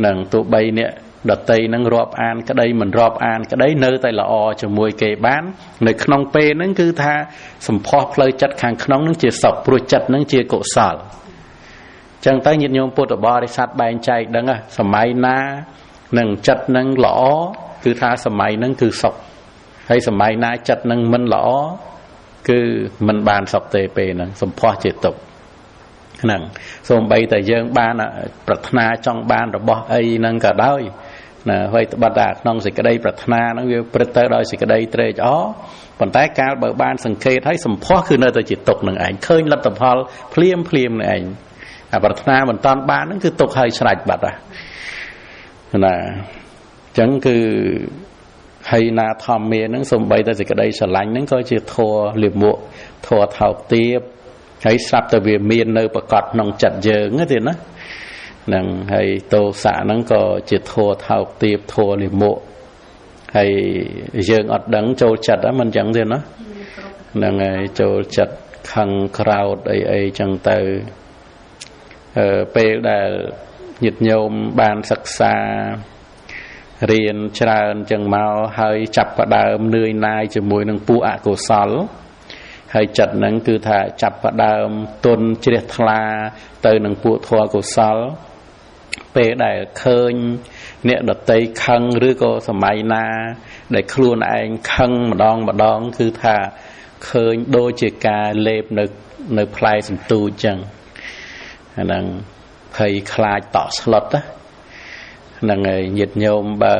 នឹងទោះបីអ្នកដតីនឹងរាប់អានក្តីមិនរាប់អានក្តីនៅតែល្អជាមួយគេបាននៅក្នុងពេលហ្នឹងគឺថាសម្ផស្សផ្លូវចិត្តខាងក្នុងហ្នឹងជាសុខព្រោះចិត្តហ្នឹងជាកុសលចឹងទៅញាតិញោមពុទ្ធបរិស័ទបែងចែកដឹងសម័យណានឹងចិត្តនឹងល្អគឺថាសម័យនឹងគឺសុខហើយសម័យណាចិត្តនឹងមិនល្អគឺមិនបានសុខទេពេលហ្នឹងសម្ផស្សជាទុក្ខហ្នឹងសូម្បីតែយើងបានប្រាថ្នាចង់បានរបស់អីហ្នឹងក៏ដោយណាហើយត្បិតតែក្នុងសេចក្តីប្រាថ្នាហ្នឹងវាព្រឹត្តទៅដោយសេចក្តីត្រេកអរប៉ុន្តែកាលបើបានសង្កេតហើយសម្ផស្សគឺនៅតែជាទុក្ខនឹងឯងឃើញលទ្ធផលភ្លាមនឹងឯងអាប្រាថ្នាមិនតាន់បានហ្នឹងគឺទុកហើយស្រេចបាត់ហ្នឹងណាអញ្ចឹងគឺហើយណាធម្មាហ្នឹងសំបីតែសេចក្តីស្រឡាញ់ហ្នឹងក៏ជាធម៌លាមកធម៌ថោកទាបហើយស្រាប់តែវាមាននៅប្រកបក្នុងចិត្តយើងទេណាហ្នឹងហើយទោសៈហ្នឹងក៏ជាធម៌ថោកទាបធម៌លាមកហើយយើងអត់ដឹងចូលចិត្តហ្នឹងមិនអញ្ចឹងទេណាហ្នឹងហើយចូលចិត្តខឹងក្រោតអីចឹងទៅពេលដែលញាតិញោមបានសិក្សារៀនច្រើនចឹងមកហើយចាប់ផ្ដើមនឿយណាយជាមួយនឹងពួកអកុសលហើយចិត្តហ្នឹងគឺថាចាប់ផ្ដើមទុនជ្រះថ្លាទៅនឹងពួកធម៌កុសលពេលដែលឃើញអ្នកដតីខឹងឬក៏សម័យណាដែលខ្លួនឯងខឹងម្ដងគឺថាឃើញដូចជាការលេបនៅផ្លែសន្ទូចចឹងអាហ្នឹងភ័យខ្លាចតក់ស្លុតហ្នឹងហើយញាតិញោមបើ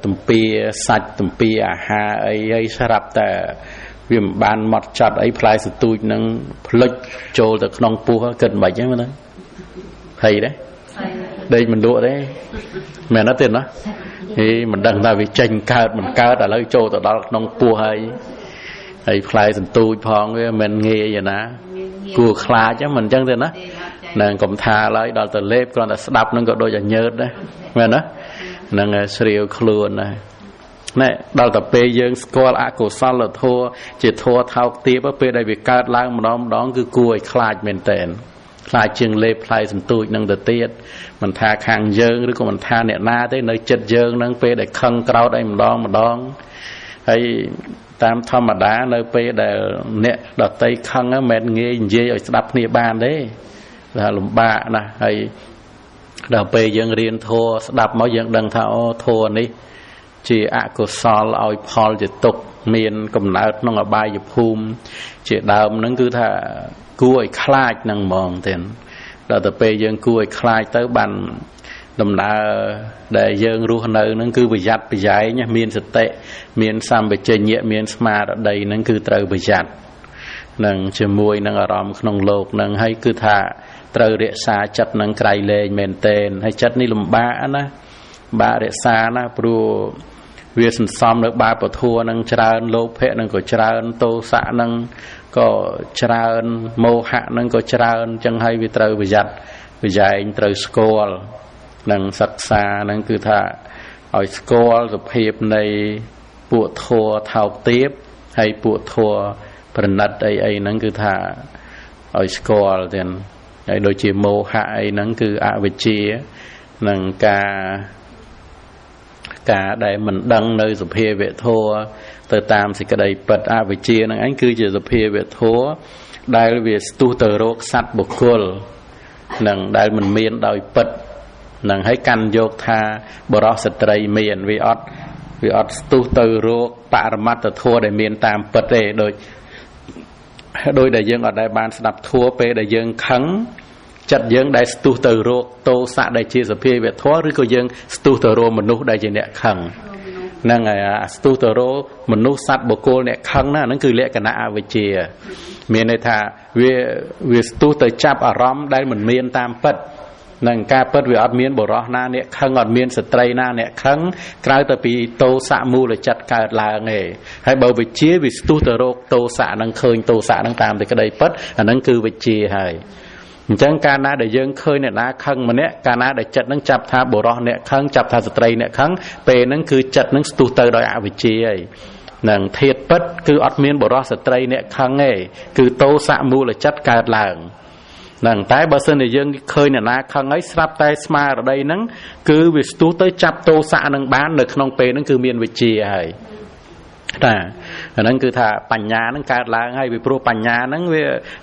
ទំពាសាច់ទំពាអាហារអីហើយស្រាប់តែវាមិនបានម៉ត់ចត់អីផ្លែសន្ទូចហ្នឹងផ្លុចចូលទៅក្នុងពោះគិតមិនហ្នឹងណាភ័យដែរដេកមិនលក់ទេមែនទេណាហេមិនដឹងថាវាចេញកើតមិនកើតឥឡូវចូលទៅដល់ក្នុងពោះហើយផ្លែសន្ទូចផងវាមិនងាយណាគួរខ្លាចមិនអញ្ចឹងទេណានឹងកុំថាឡើយដល់ទៅលេបគ្រាន់តែស្ដាប់នឹងក៏ដូចតែញើតដែរមែនណានឹងស្រាវខ្លួនដែរណែដល់ទៅពេលយើងស្គាល់អកុសលធម៌ជាធម៌ថោកទាបពេលដែលវាកើតឡើងម្ដងគឺគួរឲ្យខ្លាចមែនតើខ្លាចជាងលេបផ្លែសន្ទូចនឹងទៅទៀតមិនថាខាងយើងឬក៏មិនថាអ្នកណាទេនៅចិត្តយើងនឹងពេលដែលខឹងក្រោតអីម្ដងហើយតាមធម្មតានៅពេលដែលអ្នកដតីខឹងមិនងាយនិយាយឲ្យស្ដាប់គ្នាបានទេថាលំបាកណាស់ហើយដល់ពេលយើងរៀនធម៌ស្ដាប់មកយើងដឹងថាអូធម៌នេះជាអកុសលឲ្យផលជាទុក្ខមានកំណើតក្នុងអបាយភូមិជាដើមហ្នឹងគឺថាគួរឲ្យខ្លាចនឹងហ្មងទេដល់ទៅពេលយើងគួរឲ្យខ្លាចទៅបានដំណើរដែលយើងរស់នៅហ្នឹងគឺប្រយ័ត្នប្រយែងមានសតិមានសម្បជញ្ញៈមានស្មារតីហ្នឹងគឺត្រូវប្រយ័ត្ននឹងជាមួយនឹងអារម្មណ៍ក្នុងលោកហ្នឹងហើយគឺថាត្រូវរក្សាចិត្តនឹងក្រៃលែងមែនតែនហើយចិត្តនេះលំបាកណាបាក់រក្សាណាព្រោះវាសន្សំនៅបាបធัวនឹងច្រើនលោភៈនឹងក៏ច្រើនទោសៈនឹងក៏ច្រើនមោហៈនឹងក៏ច្រើនចឹងហើយវាត្រូវប្រយ័ត្នប្រយែងត្រូវស្គាល់នឹងសិក្សានឹងគឺថាឲ្យស្គាល់សភាពនៃ ពួកធัวថោកទាបហើយពួកធัวប្រណិតអីហ្នឹងគឺថាឲ្យស្គាល់ទៀតហើយដូចជាមោហៈអីហ្នឹងគឺអវិជ្ជានិងការដែលមិនដឹងនៅសភាវៈធัวទៅតាមសេចក្តីពិតអវិជ្ជាហ្នឹងឯងគឺជាសភាវៈធัวដែលវាស្ទុះទៅរកសត្វបុគ្គលនឹងដែលមិនមានដោយពិតនឹងឲ្យកាន់យកថាបរិសុទ្ធស្ត្រីមានវាអត់ស្ទុះទៅរកបរមត្តធัวដែលមានតាមពិតទេដោយដែលយើងអត់ដែលបានស្ដាប់ធัวពេលដែលយើងខឹងចិត្តយើងដែលស្ទុះទៅរកទោសៈដែលជាសភាវៈធัวឬក៏យើងស្ទុះទៅរកមនុស្សដែលជាអ្នកខឹងហ្នឹងហើយស្ទុះទៅរកមនុស្សសត្វបុគ្គលអ្នកខឹងហ្នឹងគឺលក្ខណៈអវិជ្ជាមានន័យថាវាស្ទុះទៅចាប់អារម្មណ៍ដែលមិនមានតាមពិតនឹងការពិតវាអត់មានបរិះណាអ្នកខឹងអត់មានស្ត្រីណាអ្នកខឹងក្រៅតែពីទោសៈមូលចិត្តកើតឡើងទេហើយបើវិជ្ជាវាស្ទុះទៅរកទោសៈនឹងឃើញទោសៈនឹងតាមតែក្តីពិតអាហ្នឹងគឺវិជ្ជាហើយអញ្ចឹងកាលណាដែលយើងឃើញអ្នកណាខឹងម្នាក់កាលណាដែលចិត្តនឹងចាប់ថាបរិះអ្នកខឹងចាប់ថាស្ត្រីអ្នកខឹងពេលហ្នឹងគឺចិត្តនឹងស្ទុះទៅដោយអវិជ្ជាហើយនឹងធាតុពិតគឺអត់មានបរិះស្ត្រីអ្នកខឹងទេគឺទោសៈមូលចិត្តកើតឡើងនឹងតែបើសិនជាយើងឃើញអ្នកណាខឹងហើយស្រាប់តែស្មារតីហ្នឹងគឺវាស្ទុះទៅចាប់ទោសៈនឹងបាននៅក្នុងពេលហ្នឹងគឺមានវិជ្ជាហើយតាអាហ្នឹងគឺថាបញ្ញាហ្នឹងកើតឡើងហើយពីព្រោះបញ្ញាហ្នឹង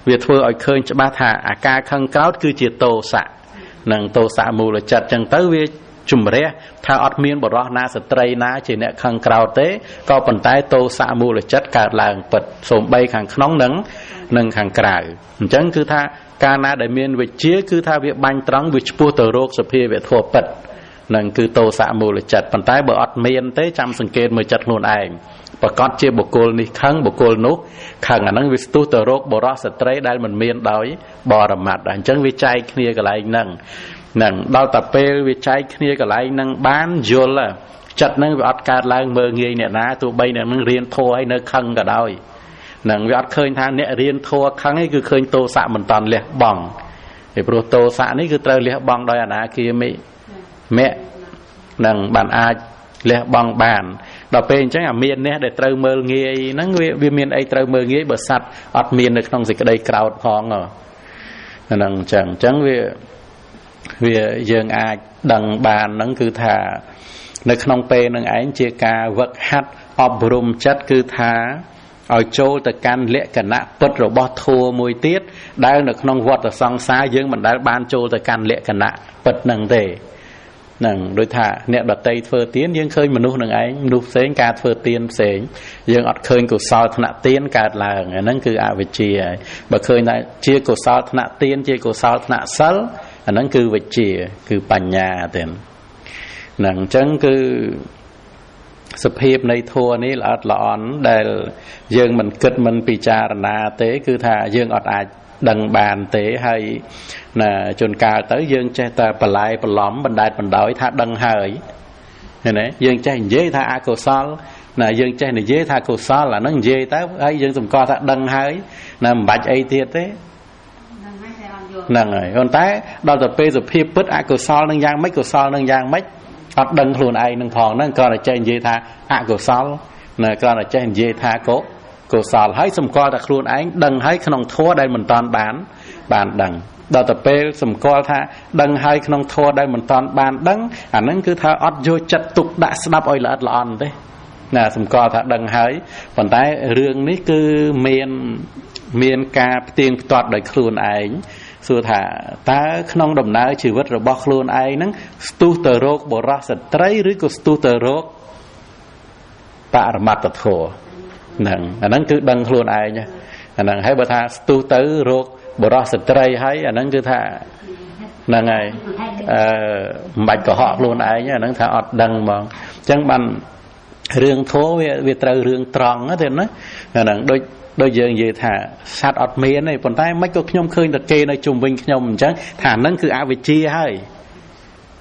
វាធ្វើឲ្យឃើញច្បាស់ថាអាការខឹងក្រោធគឺជាទោសៈនឹងទោសៈមូលចិត្តអញ្ចឹងទៅវាជំរះថាអត់មានបរិះណាស្ត្រីណាជាអ្នកខឹងក្រោធទេក៏ប៉ុន្តែទោសៈមូលចិត្តកើតឡើងពិតសូម្បីខាងក្នុងនិងខាងក្រៅអញ្ចឹងគឺថាកាលណាដែលមានវិជ្ជាគឺថាវាបាញ់ត្រង់វាឆ្ពោះទៅរកសភាវៈធម៌ពិតនឹងគឺទោសៈមូលចិត្តប៉ុន្តែបើអត់មានទេចាំសង្កេតមើលចិត្តខ្លួនឯងប្រកាសជាបុគ្គលនេះខឹងបុគ្គលនោះខឹងអាហ្នឹងវាស្ទុះទៅរកបរិះស្ត្រីដែលមិនមានដោយបរមត្តអញ្ចឹងវាចែកគ្នាកន្លែងហ្នឹងដល់តែពេលវាចែកគ្នាកន្លែងហ្នឹងបានយល់ចិត្តហ្នឹងវាអត់កើតឡើងមើងងាយអ្នកណាទោះបីអ្នកហ្នឹងរៀនធម៌ឲ្យនៅខឹងក៏ដោយនឹងវាអត់ឃើញថាអ្នករៀនធម៌ខឹងឯងគឺឃើញទោសៈមិនតាន់លះបង់ពីព្រោះទោសៈនេះគឺត្រូវលះបង់ដោយអនាគាមិមគ្គនឹងបានអាចលះបង់បានដល់ពេលអញ្ចឹងអាមាននេះដែលត្រូវមើលងាយហ្នឹងវាមានអីត្រូវមើលងាយបើសត្វអត់មាននៅក្នុងសេចក្តីក្រោធផងហ្នឹងអញ្ចឹងវាយើងអាចដឹងបានហ្នឹងគឺថានៅក្នុងពេលហ្នឹងឯងជាការវឹកហាត់អប់រំចិត្តគឺថាឲ្យចូលទៅកាន់លក្ខណៈពិតរបស់ធម៌មួយទៀតដែលនៅក្នុងវដ្តសង្សារយើងមិនដែលបានចូលទៅកាន់លក្ខណៈពិតហ្នឹងទេនឹងដូចថាអ្នកដតីធ្វើទានយើងឃើញមនុស្សនឹងឯងមនុស្សផ្សេងការធ្វើទានផ្សេងយើងអត់ឃើញកុសលថ្នាក់ទានកើតឡើងអាហ្នឹងគឺអវិជ្ជាហើយបើឃើញថាជាកុសលថ្នាក់ទានជាកុសលថ្នាក់សិលអាហ្នឹងគឺវិជ្ជាគឺបញ្ញាទេហ្នឹងអញ្ចឹងគឺសភាពនៃធម៌នេះល្អិតល្អន់ដែលយើងមិនគិតមិនពិចារណាទេគឺថាយើងអត់អាចដឹងបានទេហើយណាជួនកាលទៅយើងចេះតែបន្លែបន្លំបណ្ដែតបណ្ដោយថាដឹងហើយឃើញទេយើងចេះនិយាយថាអកុសលណាយើងចេះនិយាយថាកុសលអាហ្នឹងនិយាយទៅហើយយើងសម្គាល់ថាដឹងហើយណាមិនបាច់អីទៀតទេហ្នឹងហើយប៉ុន្តែដល់ទៅពេលសភាពពិតអកុសលនឹងយ៉ាងម៉េចកុសលនឹងយ៉ាងម៉េចអត់ដឹងខ្លួនឯងនឹងផងហ្នឹងគ្រាន់តែចេះនិយាយថាអកុសលណាគ្រាន់តែចេះនិយាយថាកុសលហើយសម្គាល់តែខ្លួនឯងដឹងហើយក្នុងធម៌ដែលមិនតាន់បានដឹងដល់ទៅពេលសម្គាល់ថាដឹងហើយក្នុងធម៌ដែលមិនតាន់បានដឹងអាហ្នឹងគឺថាអត់យកចិត្តទុកដាក់ស្ដាប់ឲ្យល្អិតល្អន់ទេណាសម្គាល់ថាដឹងហើយប៉ុន្តែរឿងនេះគឺមានការផ្ទៀងផ្ទាត់ដោយខ្លួនឯងសួរថាតើក្នុងដំណើរជីវិតរបស់ខ្លួនឯងហ្នឹងស្ទុះទៅរកបរិះស្ត្រីឬក៏ស្ទុះទៅរកបរមត្តធម៌ហ្នឹងអាហ្នឹងគឺដឹងខ្លួនឯងអាហ្នឹងហើយបើថាស្ទុះទៅរកបរិះស្ត្រីហើយអាហ្នឹងគឺថាហ្នឹងហើយមិនបាច់កុហកខ្លួនឯងអាហ្នឹងថាអត់ដឹងហ្មងអញ្ចឹងបានរឿងធម៌វាត្រូវរឿងត្រង់ទេណាអាហ្នឹងដូចយើងនិយាយថាសត្វអត់មានទេប៉ុន្តែមិនក៏ខ្ញុំឃើញតែគេនៅជុំវិញខ្ញុំអញ្ចឹងថាហ្នឹងគឺអវិជ្ជាហើយ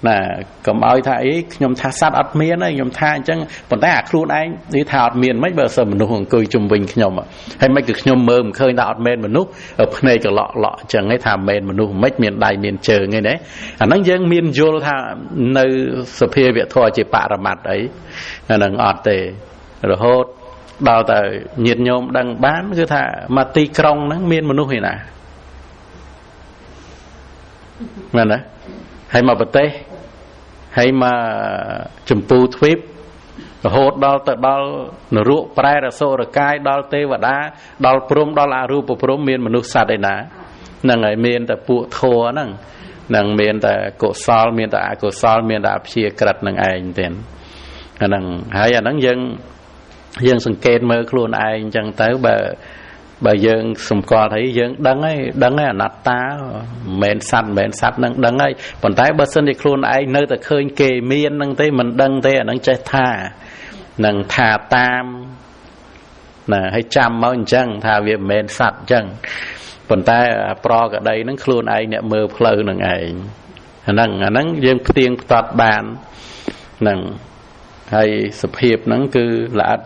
ណាកុំឲ្យថាអីខ្ញុំថាសត្វអត់មានទេខ្ញុំថាអញ្ចឹងប៉ុន្តែអាខ្លួនឯងនិយាយថាអត់មានមិនបើសិនមនុស្សអង្គុយជុំវិញខ្ញុំហើយមិនគឺខ្ញុំមើលមិនឃើញថាអត់មែនមនុស្សភ្នែកកឡក់អញ្ចឹងឯងថាមែនមនុស្សមិនមានដៃមានជើងឯណាអាហ្នឹងយើងមានយល់ថានៅសភាវៈធម៌ជាបរមត្តអីអាហ្នឹងអត់ទេ rồi hốt đào tại nhiệt nhôm đang bán cứ thà mà ti krong nó miênមនុស្សឯណាមែនទេហើយមកប្រទេសហើយមកចម្ពូទ្វីបរហូតដល់ទៅដល់នរកប្រែរសូរកាយដល់ទេវតាដល់ព្រំដល់អរូបព្រំមានមនុស្សសត្វឯណាហ្នឹងហើយមានតែពួកធัวហ្នឹងនឹងមានតែកុសលមានតែអកុសលមានតែអព្យាក្រឹតនឹងឯងទេអាហ្នឹងហើយអាហ្នឹងយើងសង្កេតមើលខ្លួនឯងអញ្ចឹងទៅបើយើងសម្គាល់ថាយើងដឹងហើយអនត្តាមិនសัตว์នឹងដឹងហើយប៉ុន្តែបើសិនជាខ្លួនឯងនៅតែឃើញគេមាននឹងទេមិនដឹងទេអាហ្នឹងចេះថានឹងថាតាមណាឲ្យចាំមកអញ្ចឹងថាវាមិនមែនសัตว์អញ្ចឹងប៉ុន្តែប្រកដីហ្នឹងខ្លួនឯងអ្នកមើលផ្លូវនឹងឯងអាហ្នឹងយើងផ្ទៀងផ្ទាត់បានហ្នឹងហើយសភាពហ្នឹងគឺល្អិត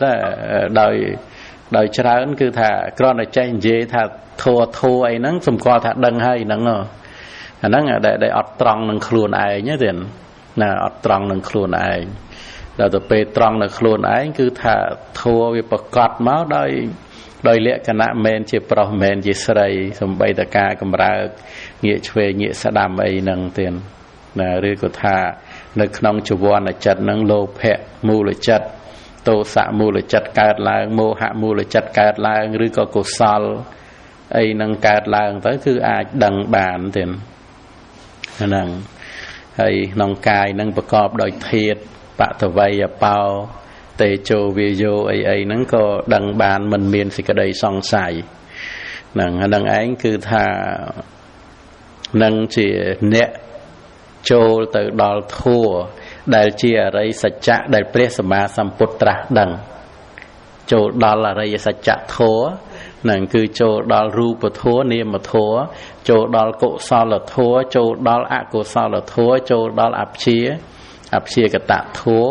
ដោយច្រើនគឺថាគ្រាន់តែចេះនិយាយថាធัวអីហ្នឹងសម្គាល់ថាដឹងហើយហ្នឹងអាហ្នឹងដែលអត់ត្រង់នឹងខ្លួនឯងទេណាអត់ត្រង់នឹងខ្លួនឯងដល់ទៅពេលត្រង់នៅខ្លួនឯងគឺថាធัวវាប្រកបមកដោយលក្ខណៈមិនជាប្រុសមិនជាស្រីសំបីតការកម្រើកងាកឆ្វេងងាកស្ដាំអីហ្នឹងទៀតណាឬក៏ថានៅក្នុងចវណ្ណចិត្តហ្នឹងលោភៈមូលចិត្តទោសៈមូលចិត្តកើតឡើងមោហៈមូលចិត្តកើតឡើងឬក៏កុសលអីហ្នឹងកើតឡើងទៅគឺអាចដឹងបានទៀតហ្នឹងហើយក្នុងកាយហ្នឹងប្រកបដោយធាតុបតវ័យបោតេជោវាយោអីហ្នឹងក៏ដឹងបានមិនមានសេចក្តីសង្ស័យហ្នឹងឯងគឺថានឹងជាអ្នកចូលទៅដល់ធัวដែលជាអរិយសច្ចៈដែលព្រះសម្មាសម្ពុទ្ធត្រាស់ដឹងចូលដល់អរិយសច្ចៈធัวនឹងគឺចូលដល់រូបធัวនាមធัวចូលដល់កុសលធัวចូលដល់អកុសលធัวចូលដល់អព្យាកតធัว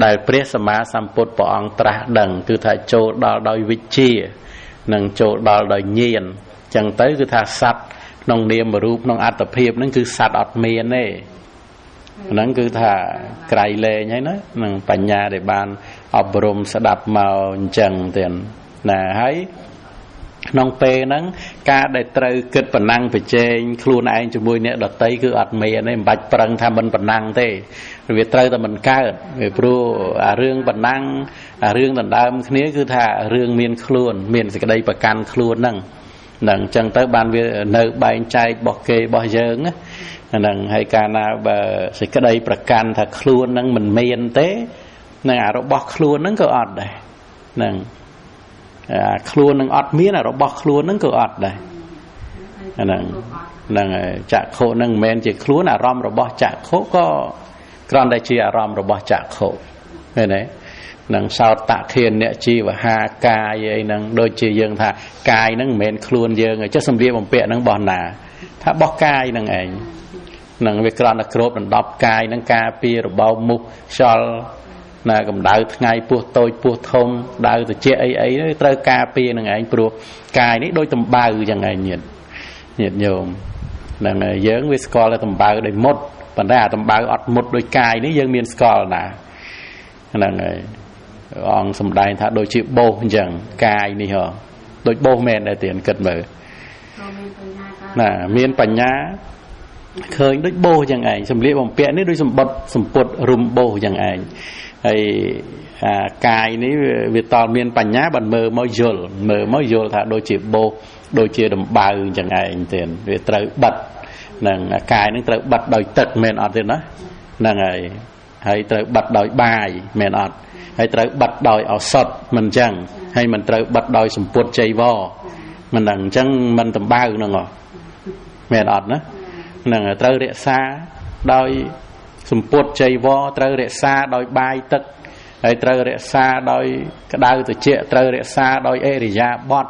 ដែលព្រះសម្មាសម្ពុទ្ធព្រះអង្គត្រាស់ដឹងគឺថាចូលដល់ដោយវិជ្ជានិងចូលដល់ដោយញាណអញ្ចឹងទៅគឺថាសត្វក្នុងនាមរូបក្នុងអត្តភាពហ្នឹងគឺសត្វអត់មានទេហ្នឹងគឺថាក្រៃលែងហើយណានឹងបញ្ញាដែលបានអប់រំស្ដាប់មកអញ្ចឹងទៀតណាហើយក្នុងពេលហ្នឹងការដែលត្រូវគិតប៉ុណ្ណឹងប្រជែងខ្លួនឯងជាមួយអ្នកដតីគឺអត់មានទេមិនបាច់ប្រឹងថាមិនប៉ុណ្ណឹងទេវាត្រូវតែមិនកើតវាព្រោះអារឿងប៉ុណ្ណឹងអារឿងដណ្ដើមគ្នាគឺថារឿងមានខ្លួនមានសេចក្តីប្រកាន់ខ្លួនហ្នឹងអញ្ចឹងទៅបានវានៅបែងចែករបស់គេរបស់យើងណាហ្នឹងហើយកាលណាបើសេចក្តីប្រកាន់ថាខ្លួនហ្នឹងមិនមានទេនឹងអារបស់ខ្លួនហ្នឹងក៏អត់ដែរហ្នឹងខ្លួននឹងអត់មានអារបស់ខ្លួនហ្នឹងក៏អត់ដែរហ្នឹងហើយចក្ខុហ្នឹងមិនមែនជាខ្លួនអារម្មណ៍របស់ចក្ខុក៏គ្រាន់តែជាអារម្មណ៍របស់ចក្ខុឃើញទេនឹងសោតតធានអ្នកជីវហាកាយអីហ្នឹងដូចជាយើងថាកាយហ្នឹងមិនមែនខ្លួនយើងទេចុះសម្លៀកបំពាក់ហ្នឹងរបស់ណាថារបស់កាយហ្នឹងឯងនឹងវាគ្រាន់តែគ្របដណ្ដប់កាយហ្នឹងការពាររបបមុខខ្យល់ណាកម្ដៅថ្ងៃពោះតូចពោះធំដៅត្រជាក់អីត្រូវការពារនឹងឯងព្រោះកាយនេះដូចតំបៅចឹងឯងញាតិញោមហ្នឹងហើយយើងវាស្គាល់តែតំបៅដោយមុតប៉ុន្តែអាតំបៅអត់មុតដោយកាយនេះយើងមានស្គាល់ណាហ្នឹងហើយអង្គសំដែងថាដូចជាបោសអញ្ចឹងកាយនេះហ៎ដូចបោសមែនដែរទៀតគិតមើលណាមានបញ្ញាឃើញដូចបោសចឹងឯងសម្លៀកបំពាក់នេះដូចសម្ពុតរុំបោសចឹងឯងហើយកាយនេះវាតមានបញ្ញាបានមើលមកយល់ថាដូចជាបោសដូចជាដំបៅចឹងឯងទៀតវាត្រូវបិទនឹងកាយនឹងត្រូវបិទដោយទឹកមែនអត់ទេណាហ្នឹងហើយត្រូវបិទដោយបាយមែនអត់ហើយត្រូវបិទដោយឱសថមិនចឹងហើយមិនត្រូវបិទដោយសម្ពុតចៃវរមិនដឹងអញ្ចឹងមិនដំបៅហ្នឹងមែនអត់ណាហ្នឹងត្រូវរក្សាដោយសម្ពុតចៃវរត្រូវរក្សាដោយបាយទឹកហើយត្រូវរក្សាដោយក្តៅត្រជាក់ត្រូវរក្សាដោយអរិយាបថ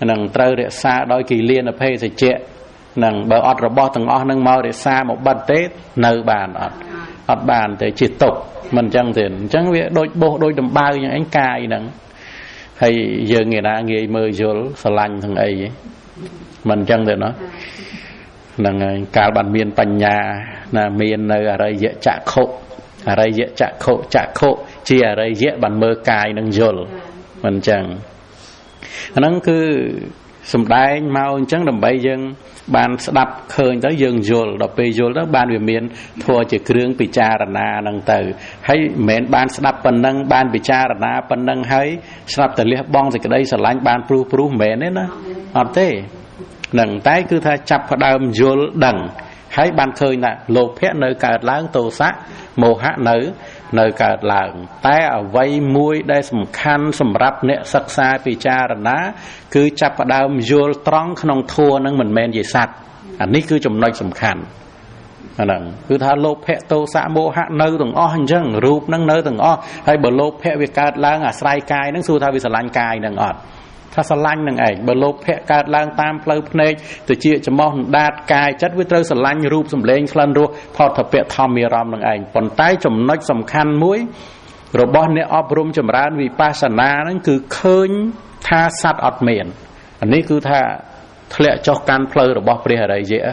ហ្នឹងត្រូវរក្សាដោយគិលានភេសជ្ជៈហ្នឹងបើអត់របស់ទាំងអស់ហ្នឹងមករក្សាមកបិទទេនៅបានអត់បានទេជាទុកមិនអញ្ចឹងទេអញ្ចឹងវាដូចបោសដូចដំបៅយ៉ាងឯងកាយហ្នឹងហើយយើងងាយមើលយល់ស្រឡាញ់ទាំងអីមិនអញ្ចឹងទេណាហ្នឹងហើយកាលបានមានបញ្ញាណាមាននៅអរិយចក្ខុច ជាអរិយៈបានមើលកាយនឹងយល់មិនចឹងអាហ្នឹងគឺសំដែងមកអញ្ចឹងដើម្បីយើងបានស្ដាប់ឃើញទៅយើងយល់ដល់ពេលយល់ទៅបានវាមានធម៌ជាគ្រឿងពិចារណាហ្នឹងទៅហើយមិនមែនបានស្ដាប់ប៉ុណ្ណឹងបានពិចារណាប៉ុណ្ណឹងហើយស្រាប់តែលះបង់សេចក្តីស្រឡាញ់បានព្រោះមិនមែនទេណាអត់ទេនឹងតែគឺថាចាប់ផ្ដើមយល់ដឹងហើយបានឃើញថាលោភៈនៅកើតឡើងទោសៈមោហៈនៅកើតឡើងតែអ្វីមួយដែលសំខាន់សម្រាប់អ្នកសិក្សាពិចារណាគឺចាប់ផ្ដើមយល់ត្រង់ក្នុងធัวនឹងមិនមែនជាសត្វអានេះគឺចំណុចសំខាន់អាហ្នឹងគឺថាលោភៈទោសៈមោហៈនៅទាំងអស់អញ្ចឹងរូបនឹងនៅទាំងអស់ហើយបើលោភៈវាកើតឡើងអាស្រ័យកាយនឹងសួរថាវាស្រឡាញ់កាយនឹងអត់ថាស្រឡាញ់នឹងឯងបើលោភៈកើតឡើងតាមផ្លូវភ្នែកទៅជាច្រមុះដាតកាយចិត្តវាត្រូវស្រឡាញ់រូបសម្លេងក្លិនរសផតភពធម្មអារម្មណ៍នឹងឯងប៉ុន្តែចំណុចសំខាន់មួយរបស់អ្នកអប់រំចម្រើនវិបស្សនាហ្នឹងគឺឃើញថាសត្វអត់មានអានេះគឺថាធ្លាក់ចុះកាន់ផ្លូវរបស់ព្រះអរិយៈ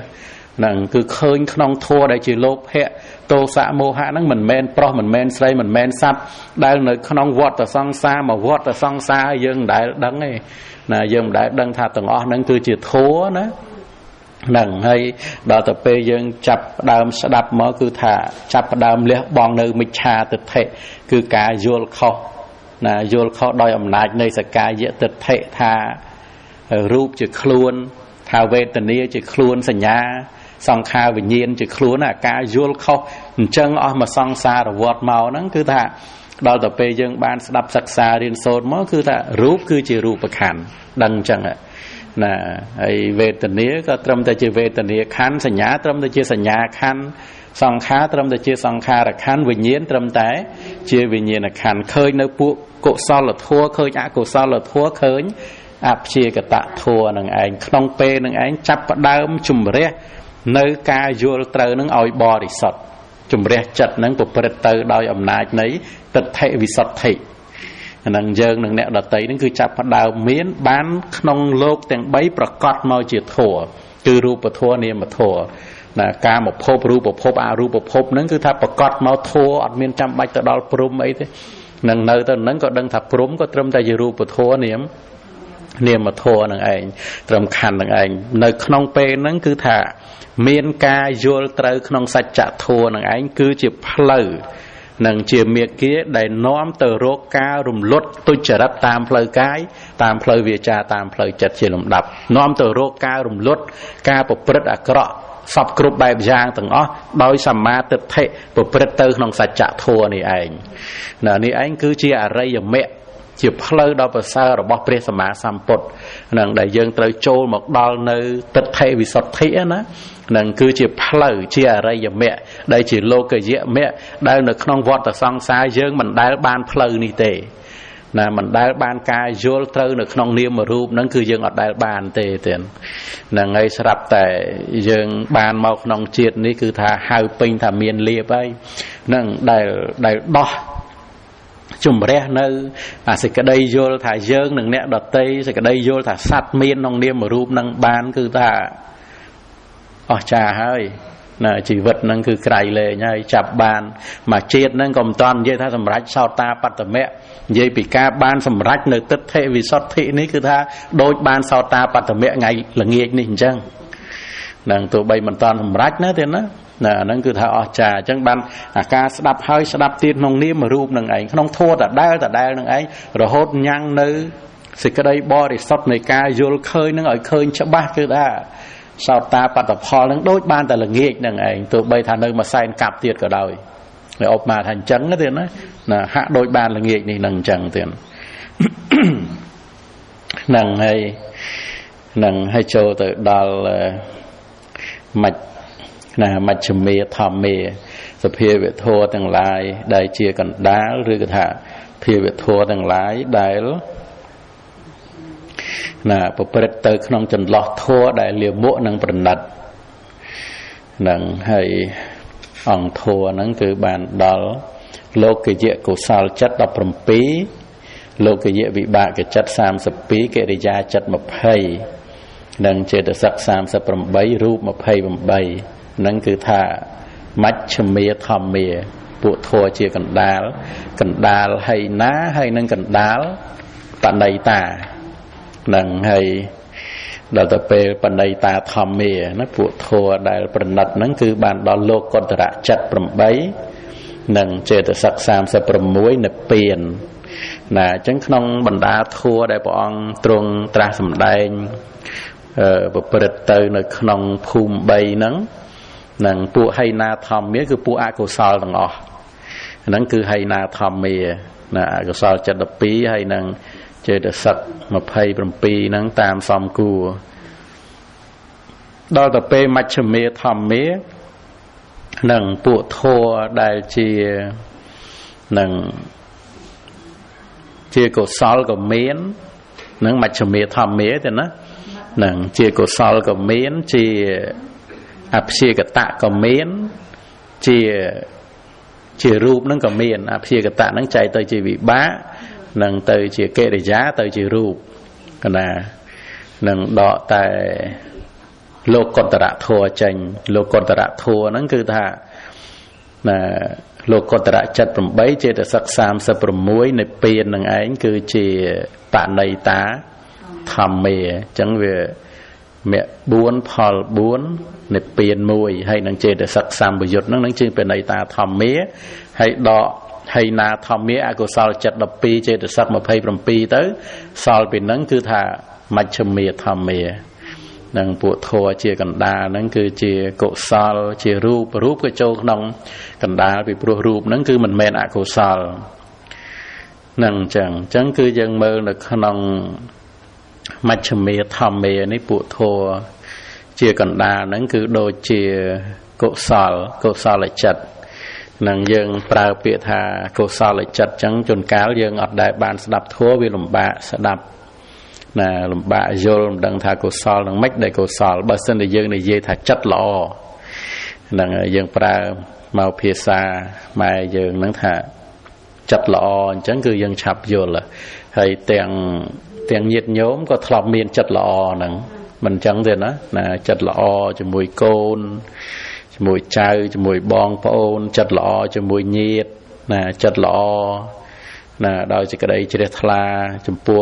ហ្នឹងគឺឃើញក្នុងធម៌ដែលជាលោភៈទោសៈមោហៈហ្នឹងមិនមែនប្រុសមិនមែនស្រីមិនមែនសត្វដែលនៅក្នុងវដ្តសង្សារមកវដ្តសង្សារយើងមិនដែលដឹងទេណាយើងមិនដែលដឹងថាទាំងអស់ហ្នឹងគឺជាធម៌ណាហ្នឹងហើយដល់ទៅពេលយើងចាប់ផ្ដើមស្ដាប់មកគឺថាចាប់ផ្ដើមលះបង់នៅមិច្ឆាទិដ្ឋិគឺការយល់ខុសណាយល់ខុសដោយអំណាចនៃសកាយទិដ្ឋិថារូបជាខ្លួនថាវេទនាជាខ្លួនសញ្ញាសង្ខារវិញ្ញាណជាខ្លួនអាការយល់ខុសអញ្ចឹងអស់មកសង្សារវដ្តមកហ្នឹងគឺថាដល់ទៅពេលយើងបានស្ដាប់សិក្សារៀនសូត្រមកគឺថារូបគឺជារូបខណ្ឌដឹងអញ្ចឹងណាហើយវេទនាក៏ត្រឹមតែជាវេទនាខណ្ឌសញ្ញាត្រឹមតែជាសញ្ញាខណ្ឌសង្ខារត្រឹមតែជាសង្ខារខណ្ឌវិញ្ញាណត្រឹមតែជាវិញ្ញាណខណ្ឌឃើញនៅពួកកុសលធម៌ឃើញអកុសលធម៌ឃើញអព្យាកតធម៌នឹងឯងក្នុងពេលនឹងឯងចាប់ផ្ដើមជំរះនៅការយល់ត្រូវនឹងឲ្យបរិសុទ្ធជំរះចិត្តនឹងប្រព្រឹត្តទៅដោយអំណាចនៃទិដ្ឋិវិសុទ្ធិហ្នឹងយើងនឹងអ្នកដតីនឹងគឺចាប់ផ្ដើមមានបានក្នុងលោកទាំង3ប្រកបមកជាធម៌គឺរូបធម៌នាមធម៌ណាកាមភពរូបភពអរូបភពហ្នឹងគឺថាប្រកបមកធម៌អត់មានចាំបាច់ទៅដល់ព្រំអីទេនឹងនៅទៅហ្នឹងក៏ដឹងថាព្រំក៏ត្រឹមតែជារូបធម៌នាមធម៌នឹងឯងត្រឹមខណ្ឌនឹងឯងនៅក្នុងពេលហ្នឹងគឺថាមានការយល់ត្រូវក្នុងសច្ចធម៌នឹងឯងគឺជាផ្លូវនឹងជាមាគ៌ាដែលនាំទៅរកការរំលត់ទុច្ចរិតតាមផ្លូវកាយតាមផ្លូវវាចាតាមផ្លូវចិត្តជាលំដាប់នាំទៅរកការរំលត់ការប្រព្រឹត្តអាក្រក់សពគ្រប់បែបយ៉ាងទាំងអស់ដោយសម្មាទិដ្ឋិប្រព្រឹត្តទៅក្នុងសច្ចធម៌នេះឯងនេះឯងគឺជាអរិយមគ្គជាផ្លូវដ៏ប្រសើររបស់ព្រះសម្មាសម្ពុទ្ធនឹងដែលយើងត្រូវចូលមកដល់នៅទិដ្ឋិវិសុទ្ធិណានឹងគឺជាផ្លូវជាអរិយមគ្គដែលជាលោកយៈមគ្គដែលនៅក្នុងវដ្តសង្សារយើងមិនដែលបានផ្លូវនេះទេណាមិនដែលបានការយល់ត្រូវនៅក្នុងនាមរូបហ្នឹងគឺយើងអត់ដែលបានទេទៀតហ្នឹងហើយស្រាប់តែយើងបានមកក្នុងជាតិនេះគឺថាហៅពេញថាមានលៀបហើយហ្នឹងដែលដោះជំរះនៅអាសេចក្តីយល់ថាយើងនឹងអ្នកដតីសេចក្តីយល់ថាសត្វមានក្នុងនាមរូបនឹងបានគឺថាអស្ចារ្យហើយណាជីវិតហ្នឹងគឺក្រៃលែងហើយចាប់បានមកជាតិហ្នឹងក៏មិនតាន់និយាយថាសម្រេចសោតាបត្តមៈនិយាយពីការបានសម្រេចនៅទិដ្ឋិវិសុទ្ធិនេះគឺថាដូចបានសោតាបត្តមៈថ្ងៃល្ងាចនេះអញ្ចឹងនឹងទោះបីមិនតាន់សម្រេចណាទេណាហ្នឹងគឺថាអស្ចារ្យអញ្ចឹងបានអាការស្ដាប់ហើយស្ដាប់ទៀតក្នុងនាមរូបនឹងឯងក្នុងធម៌ដដែលនឹងឯងរហូតញ៉ាំងនៅសេចក្តីបរិសុទ្ធនៃការយល់ឃើញនឹងឲ្យឃើញច្បាស់គឺថាសោតាបត្តផលនឹងដូចបានតែល្ងាចនឹងឯងទោះបីថានៅមួយសែនកាប់ទៀតក៏ដោយឧបមាថាអញ្ចឹងទេណាហាក់ដូចបានល្ងាចនេះនឹងអញ្ចឹងទៀតហ្នឹងហើយចូលទៅដល់មជ្ឈមេធម្មេសភាវធម៌ទាំងឡាយដែលជាកណ្ដាលឬក៏ថាភាវធម៌ទាំងឡាយដែលប្រព្រឹត្តទៅក្នុងចន្លោះធម៌ដែលលាមកនិងប្រណិតនឹងហើយអង្គធម៌ហ្នឹងគឺបានដល់លោកយៈកុសលចិត្ត17លោកយៈវិបាកចិត្ត32កិរិយាចិត្ត20និងចេតសិក38រូប28ហ្នឹងគឺថាមជ្ឈមេធម្មា ពួកធัวជាកណ្ដាលហើយណាហើយនឹងកណ្ដាលបណិតានឹងហើយដល់ទៅពេលបណិតាធម្មាណាពួកធัวដែលប្រណិតហ្នឹងគឺបានដល់លោកកតរៈចិត្ត8និងចេតសិក36និព្វានណាអញ្ចឹងក្នុងបណ្ដាធัวដែលព្រះអង្គទ្រង់ត្រាស់សម្ដែងប្រព្រឹត្តទៅនៅក្នុងភូមិ3ហ្នឹងនឹងពួកហីណាធម្មាគឺពួកអកុសលទាំងអស់ហ្នឹងគឺហីណាធម្មាណាអកុសល72ហើយនឹងចេតសិក27ហ្នឹងតាមសំគួរដល់ទៅពេលមជ្ឈមេធម្មានឹងពួកធัวដែលជានឹងជាកុសលក៏មាននឹងមជ្ឈមេធម្មាទេណានឹងជាកុសលក៏មានជាអព្យាកតៈក៏មានជារូបហ្នឹងក៏មានអព្យាកតៈហ្នឹងចែកទៅជាវិបាកនឹងទៅជាកិរិយាទៅជារូបកណានឹងដកតែលោកកតរៈធัวចេញលោកកតរៈធัวហ្នឹងគឺថាណាលោកកតរៈ78ចេតសិក36និព្វាននឹងឯងគឺជាបណិតាធម្មាអញ្ចឹងវាមគ្គ4ផល4និព្វាន1ហើយនឹងចេតសិកសម្បយុទ្ធនឹងជាបណិតាធម្មាហើយដកហើយណាធម្មាអកុសល12ចេតសិក27ទៅសល់ពីនឹងគឺថាមជ្ឈមេធម្មានឹងពួកធัวជាកណ្ដាលហ្នឹងគឺជាកុសលជារូបក៏ចូលក្នុងកណ្ដាលពីព្រោះរូបហ្នឹងគឺមិនមែនអកុសលនឹងអញ្ចឹងគឺយើងមើលនៅក្នុងមជ្ឈមេធម្មានេះពួកធัวជាកណ្ដាលហ្នឹងគឺដូចជាកុសលចិត្តនឹងយើងប្រើពាក្យថាកុសលចិត្តអញ្ចឹងជួនកាលយើងអត់ដែលបានស្ដាប់ធัวវាលំបាកស្ដាប់ណាលំបាកយល់មិនដឹងថាកុសលនឹងម៉េចដែលកុសលបើសិនតែយើងនិយាយថាចិត្តល្អហ្នឹងយើងប្រើមកភាសាម៉ែយើងហ្នឹងថាចិត្តល្អអញ្ចឹងគឺយើងឆាប់យល់ហើយទាំងញាតិញោមក៏ធ្លាប់មានចិត្តល្អហ្នឹងមិនអញ្ចឹងទេណាចិត្តល្អជាមួយកូនជាមួយចៅជាមួយបងប្អូនចិត្តល្អជាមួយញាតិណាចិត្តល្អណាដោយសេចក្តីជ្រះថ្លាចំពោះ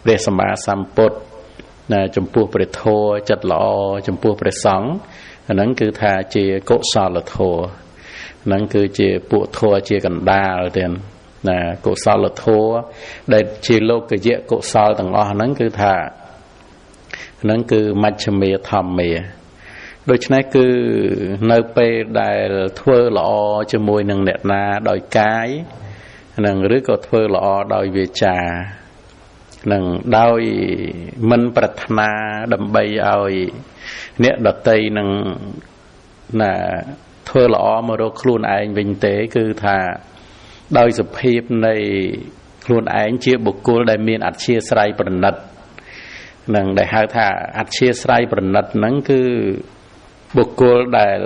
ព្រះសម្មាសម្ពុទ្ធណាចំពោះព្រះធម៌ចិត្តល្អចំពោះព្រះសង្ឃអាហ្នឹងគឺថាជាកុសលធម៌ហ្នឹងគឺជាពួកធម៌ជាកណ្ដាលទេណាកុសលធម៌ដែលជាលោកយៈកុសលទាំងអស់ហ្នឹងគឺថាហ្នឹងគឺមជ្ឈមេធម្មាដូច្នេះគឺនៅពេលដែលធ្វើល្អជាមួយនឹងអ្នកណាដោយកាយនឹងឬក៏ធ្វើល្អដោយវាចានឹងដោយមិនប្រាថ្នាដើម្បីឲ្យអ្នកដតីនឹងណាធ្វើល្អមករកខ្លួនឯងវិញទេគឺថាដោយសភាពនៃខ្លួនឯងជាបុគ្គលដែលមានអធ្យាស្រ័យប្រណិតនឹងដែលហៅថាអធ្យាស្រ័យប្រណិតហ្នឹងគឺបុគ្គលដែល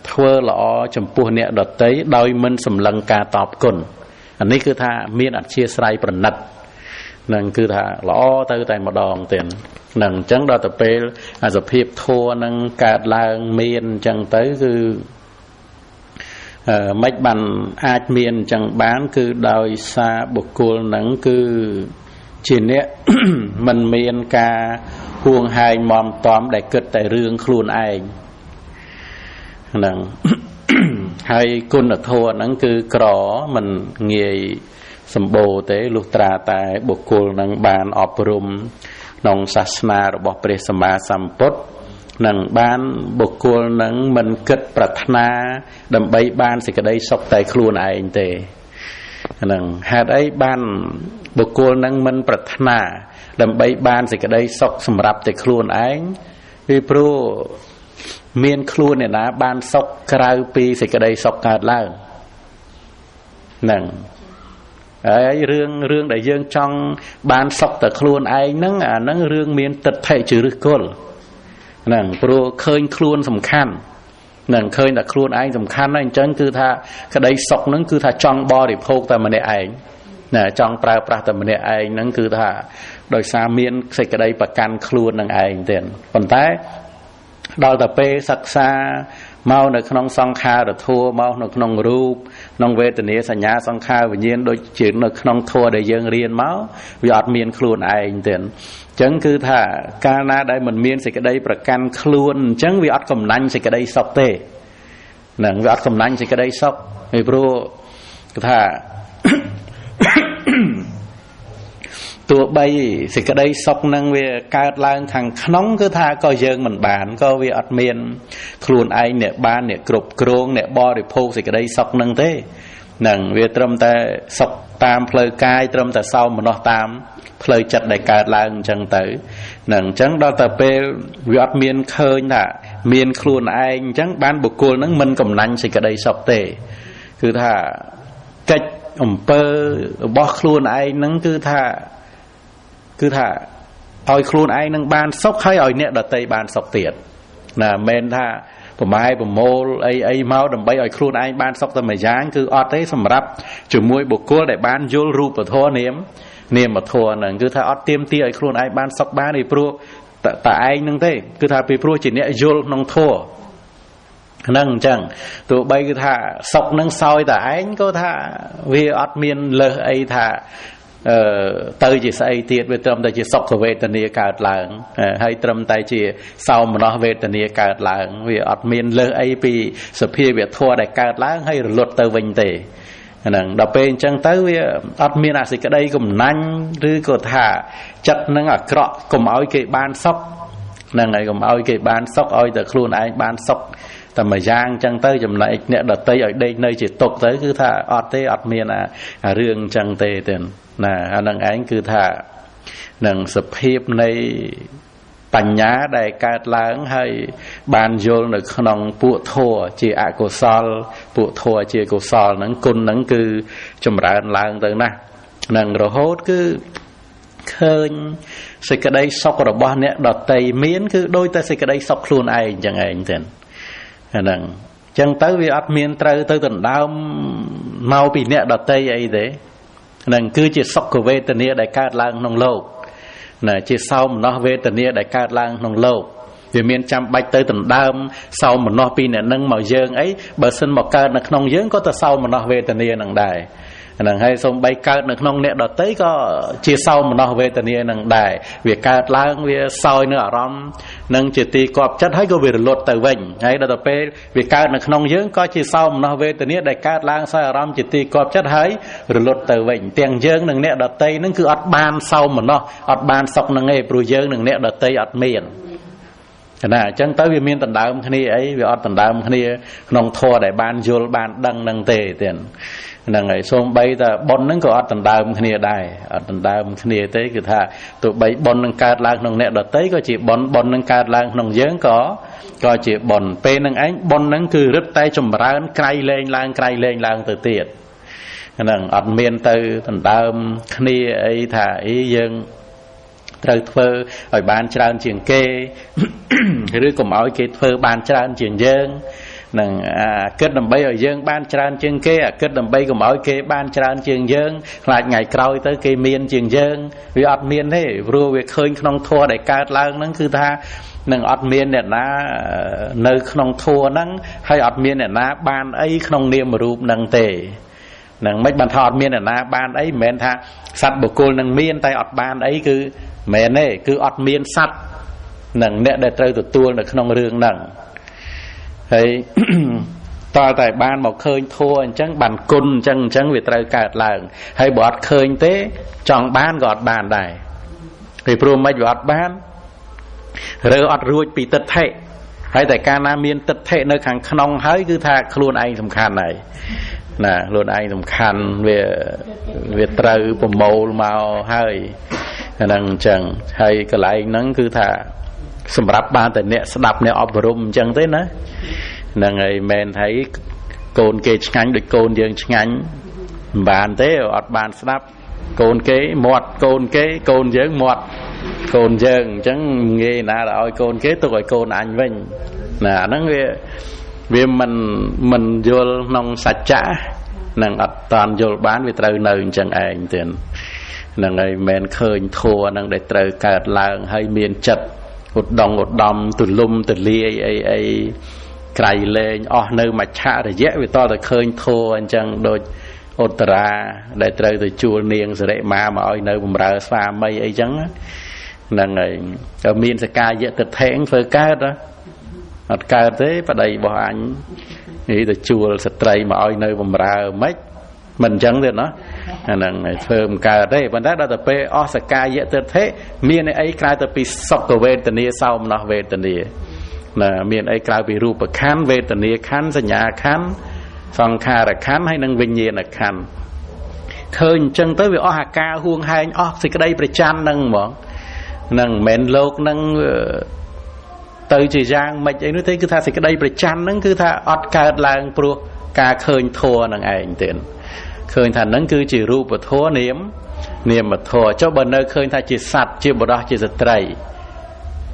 ធ្វើល្អចំពោះអ្នកដតីដោយមិនសម្លឹងការតបគុណអានេះគឺថាមានអធ្យាស្រ័យប្រណិតនឹងគឺថាល្អទៅតែម្ដងទៀតនឹងអញ្ចឹងដល់ទៅពេលអាសភាពធัวនឹងកើតឡើងមានអញ្ចឹងទៅគឺមិនបានអាចមានអញ្ចឹងបានគឺដោយសារបុគ្គលនឹងគឺជាអ្នកមិនមានការហួងហែងមមតំដែលគិតតែរឿងខ្លួនឯងហ្នឹងហើយគុណធម៌ហ្នឹងគឺក្រមិនងាយសម្បូរទេលុះត្រាតែបុគ្គលនឹងបានអប់រំក្នុងសាសនារបស់ព្រះសម្មាសម្ពុទ្ធនឹងបានបុគ្គលនឹងមិនគិតប្រាថ្នាដើម្បីបានសេចក្តីសុខតែខ្លួនឯងទេហ្នឹងហេតុអីបានបុគ្គលនឹងមិនប្រាថ្នាដើម្បីបានសេចក្តីសុខសម្រាប់តែខ្លួនឯងពីព្រោះមានខ្លួនអ្នកណាបានសុខក្រៅពីសេចក្តីសុខកើតឡើងហ្នឹងហើយរឿងដែលយើងចង់បានសុខតែខ្លួនឯងហ្នឹងអាហ្នឹងរឿងមានទិដ្ឋិជាឫសគល់ហ្នឹងព្រោះឃើញខ្លួនសំខាន់ហ្នឹងឃើញតែខ្លួនឯងសំខាន់ហើយអញ្ចឹងគឺថាក្តីសុខហ្នឹងគឺថាចង់បរិភោគតែម្នាក់ឯងណាចង់ប្រើប្រាស់តែម្នាក់ឯងហ្នឹងគឺថាដោយសារមានសេចក្តីប្រកាន់ខ្លួននឹងឯងទៀតប៉ុន្តែដល់តែពេលសិក្សា mauនៅក្នុងសង្ខារធัวមកនៅក្នុងរូបក្នុងវេទនាសញ្ញាសង្ខារវិញ្ញាណដូចជានៅក្នុងធัวដែលយើងរៀនមកវាអត់មានខ្លួនឯងទេអញ្ចឹងគឺថាកាលណាដែលមិនមានសេចក្តីប្រកាន់ខ្លួនអញ្ចឹងវាអត់កំណាញ់សេចក្តីសុខទេនឹងវាអត់កំណាញ់សេចក្តីសុខពីព្រោះគឺថាទោះបីសេចក្តីសុខនឹងវាកើតឡើងខាងក្នុងគឺថាក៏យើងមិនបានក៏វាអត់មានខ្លួនឯងអ្នកបានអ្នកគ្រប់គ្រងអ្នកបរិភោគសេចក្តីសុខនឹងទេនឹងវាត្រឹមតែសុខតាមផ្លូវកាយត្រឹមតែសោមនស្សតាមផ្លូវចិត្តដែលកើតឡើងអញ្ចឹងទៅនឹងអញ្ចឹងដល់តែពេលវាអត់មានឃើញថាមានខ្លួនឯងអញ្ចឹងបានបុគ្គលនឹងមិនកំណាញ់សេចក្តីសុខទេគឺថាកិច្ចអំពើរបស់ខ្លួនឯងហ្នឹងគឺថាឲ្យខ្លួនឯងនឹងបានសុខហើយឲ្យអ្នកដទៃបានសុខទៀតណាមិនមែនថាប្រម៉ែប្រមូលអីមកដើម្បីឲ្យខ្លួនឯងបានសុខតែមួយយ៉ាងគឺអត់ទេសម្រាប់ជាមួយបុគ្គលដែលបានយល់រូបធម៌នាមធម៌ហ្នឹងគឺថាអត់ទាមទារឲ្យខ្លួនឯងបានសុខបានពីព្រោះតែឯងហ្នឹងទេគឺថាពីព្រោះជាអ្នកយល់ក្នុងធម៌ហ្នឹងអញ្ចឹងទោះបីគឺថាសុខនឹងសោយតែឯងក៏ថាវាអត់មានលើសអីថាទៅជាស្អីទៀតវាត្រឹមតែជាសុខវេទនាកើតឡើងហើយត្រឹមតែជាសោមនស្សវេទនាកើតឡើងវាអត់មានលើសអីពីសភាវៈធម៌ដែលកើតឡើងហើយរលត់ទៅវិញទេហ្នឹងដល់ពេលអញ្ចឹងទៅវាអត់មានអាសេចក្តីកំណាញ់ឬក៏ថាចិត្តនឹងអាក្រក់កុំឲ្យគេបានសុខហ្នឹងហើយកុំឲ្យគេបានសុខឲ្យតែខ្លួនឯងបានសុខតែមួយយ៉ាងអញ្ចឹងទៅចំណែកអ្នកដតីឲ្យដេកនៅជាទុកទៅគឺថាអត់ទេអត់មានអារឿងអញ្ចឹងទេណាអានឹងឯងគឺថានឹងសភាពនៃបញ្ញាដែលកើតឡើងហើយបានយល់នៅក្នុងពួកធម៌ជាអកុសលពួកធម៌ជាកុសលហ្នឹងគុណហ្នឹងគឺចម្រើនឡើងទៅណាស់នឹងរហូតគឺឃើញសេចក្តីសុខរបស់អ្នកដតីមានគឺដូចតែសេចក្តីសុខខ្លួនឯងអញ្ចឹងឯងទេហ្នឹងអញ្ចឹងទៅវាអត់មានត្រូវទៅដណ្ដើមមកពីអ្នកដតីអីទេហ្នឹងគឺជាសុខវេទនាដែលកើតឡើងក្នុងលោកណាជាសោមនស្សវេទនាដែលកើតឡើងក្នុងលោកវាមានចាំបាច់ទៅដណ្ដើមសោមនស្សពីអ្នកនឹងមកយើងអីបើសិនមកកើតនៅក្នុងយើងក៏ទៅសោមនស្សវេទនានឹងដែរហ្នឹងហើយសូម្បីកើតនៅក្នុងអ្នកដតីក៏ជាសោមនស្សវេទនានឹងដែរវាកើតឡើងវាសោយនៅអារម្មណ៍នឹងជាទីគាប់ចិត្តហើយក៏វារលត់ទៅវិញហើយដល់ទៅពេលវាកើតនៅក្នុងយើងក៏ជាសោមនស្សវេទនាដែលកើតឡើងសោយអារម្មណ៍ជាទីគាប់ចិត្តហើយរលត់ទៅវិញទាំងយើងនិងអ្នកដតីនឹងគឺអត់បានសោមនស្សអត់បានសុខនឹងទេព្រោះយើងនិងអ្នកដតីអត់មានណាអញ្ចឹងទៅវាមានដណ្ដើមគ្នាអីវាអត់ដណ្ដើមគ្នាក្នុងធម៌ដែលបានយល់បានដឹងនឹងទេទៀតហ្នឹងហើយសូម្បីតែបុណ្យហ្នឹងក៏អត់ដណ្ដើមគ្នាដែរអត់ដណ្ដើមគ្នាទេគឺថាទោះបីបុណ្យនឹងកើតឡើងក្នុងអ្នកដតីក៏ជាបុណ្យនឹងកើតឡើងក្នុងយើងក៏ជាបុណ្យពេលហ្នឹងឯងបុណ្យហ្នឹងគឺរឹតតែចម្រើនក្រៃលែងឡើងទៅទៀតហ្នឹងអត់មានទៅដណ្ដើមគ្នាអីថាអីយើងត្រូវធ្វើឲ្យបានច្រើនជាងគេឬកុំឲ្យគេធ្វើបានច្រើនជាងយើងនឹងគិតដើម្បីឲ្យយើងបានច្រើនជាងគេគិតដើម្បីកុំឲ្យគេបានច្រើនជាងយើងខ្លាចថ្ងៃក្រោយទៅគេមានជាងយើងវាអត់មានទេព្រោះវាឃើញក្នុងធម៌ដែលកើតឡើងហ្នឹងគឺថានឹងអត់មានអ្នកណានៅក្នុងធម៌ហ្នឹងហើយអត់មានអ្នកណាបានអីក្នុងនាមរូបហ្នឹងទេនឹងមិនបានថាអត់មានអ្នកណាបានអីមិនមែនថាសត្វបុគ្គលនឹងមានតែអត់បានអីគឺមែនទេគឺអត់មានសត្វនឹងអ្នកដែលត្រូវទទួលនៅក្នុងរឿងហ្នឹងហើយតើតែបានមកឃើញធัวអញ្ចឹងបានគុណអញ្ចឹងវាត្រូវកើតឡើងហើយបើអត់ឃើញទេចង់បានក៏អត់បានដែរពីព្រោះមិនវាអត់បានរើអត់រួចពីទិដ្ឋិហើយតែកាលណាមានទិដ្ឋិនៅខាងក្នុងហើយគឺថាខ្លួនឯងសំខាន់ហើយណាខ្លួនឯងសំខាន់វាត្រូវប្រមូលមកហើយហ្នឹងអញ្ចឹងហើយកន្លែងហ្នឹងគឺថាសម្រាប់បានតែអ្នកស្ដាប់អ្នកអប់រំអញ្ចឹងទេណាហ្នឹងហើយមែនហើយកូនគេឆ្ងាញ់ដូចកូនយើងឆ្ងាញ់មិនបានទេអត់បានស្ដាប់កូនគេមាត់កូនគេកូនយើងមាត់កូនយើងអញ្ចឹងងាយណាស់ឲ្យកូនគេទុកឲ្យកូនអញវិញណាហ្នឹងវាមិនយល់ក្នុងសច្ចៈនឹងអត់តាន់យល់បានវាត្រូវនៅអញ្ចឹងឯងទៀតហ្នឹងហើយមិនឃើញធัวហ្នឹងដែលត្រូវកើតឡើងហើយមានចិត្តឧត្តមទូលំទូលាយអី ក្រៃលែងអស់នៅមួយឆាករយៈវាតតែឃើញធัวអញ្ចឹងដូចឧត្តរាដែលត្រូវទៅជួលនាងសិរិមាមកឲ្យនៅបំរើស្វាមីអីចឹងហ្នឹងហើយមានសកាយៈទិដ្ឋិធ្វើកើតអត់កើតទេប្តីរបស់អញនិយាយទៅជួលស្ត្រីមកឲ្យនៅបំរើមិនមិនអញ្ចឹងទេណាអាហ្នឹងធ្វើមិនកើតទេប៉ុន្តែដល់ទៅពេលអស់សកាយៈទិដ្ឋិមានអីក្រៅទៅពីសុខវេទនាសោមនស្សវេទនាណាមានអីក្រៅពីរូបខណ្ឌវេទនាខណ្ឌសញ្ញាខណ្ឌសង្ខារខណ្ឌហើយនិងវិញ្ញាណខណ្ឌឃើញអញ្ចឹងទៅវាអស់អាការហួងហែងអស់សេចក្តីប្រច័ណ្ឌហ្នឹងហ្មងហ្នឹងមិនមែនលោកហ្នឹងទៅជាយ៉ាងម៉េចអីនោះទេគឺថាសេចក្តីប្រច័ណ្ឌហ្នឹងគឺថាអត់កើតឡើងព្រោះការឃើញធัวហ្នឹងឯងទេឃើញថាហ្នឹងគឺជារូបធัวនាមធัวចុះបើនៅឃើញថាជាសត្វជាបុរសជាស្ត្រី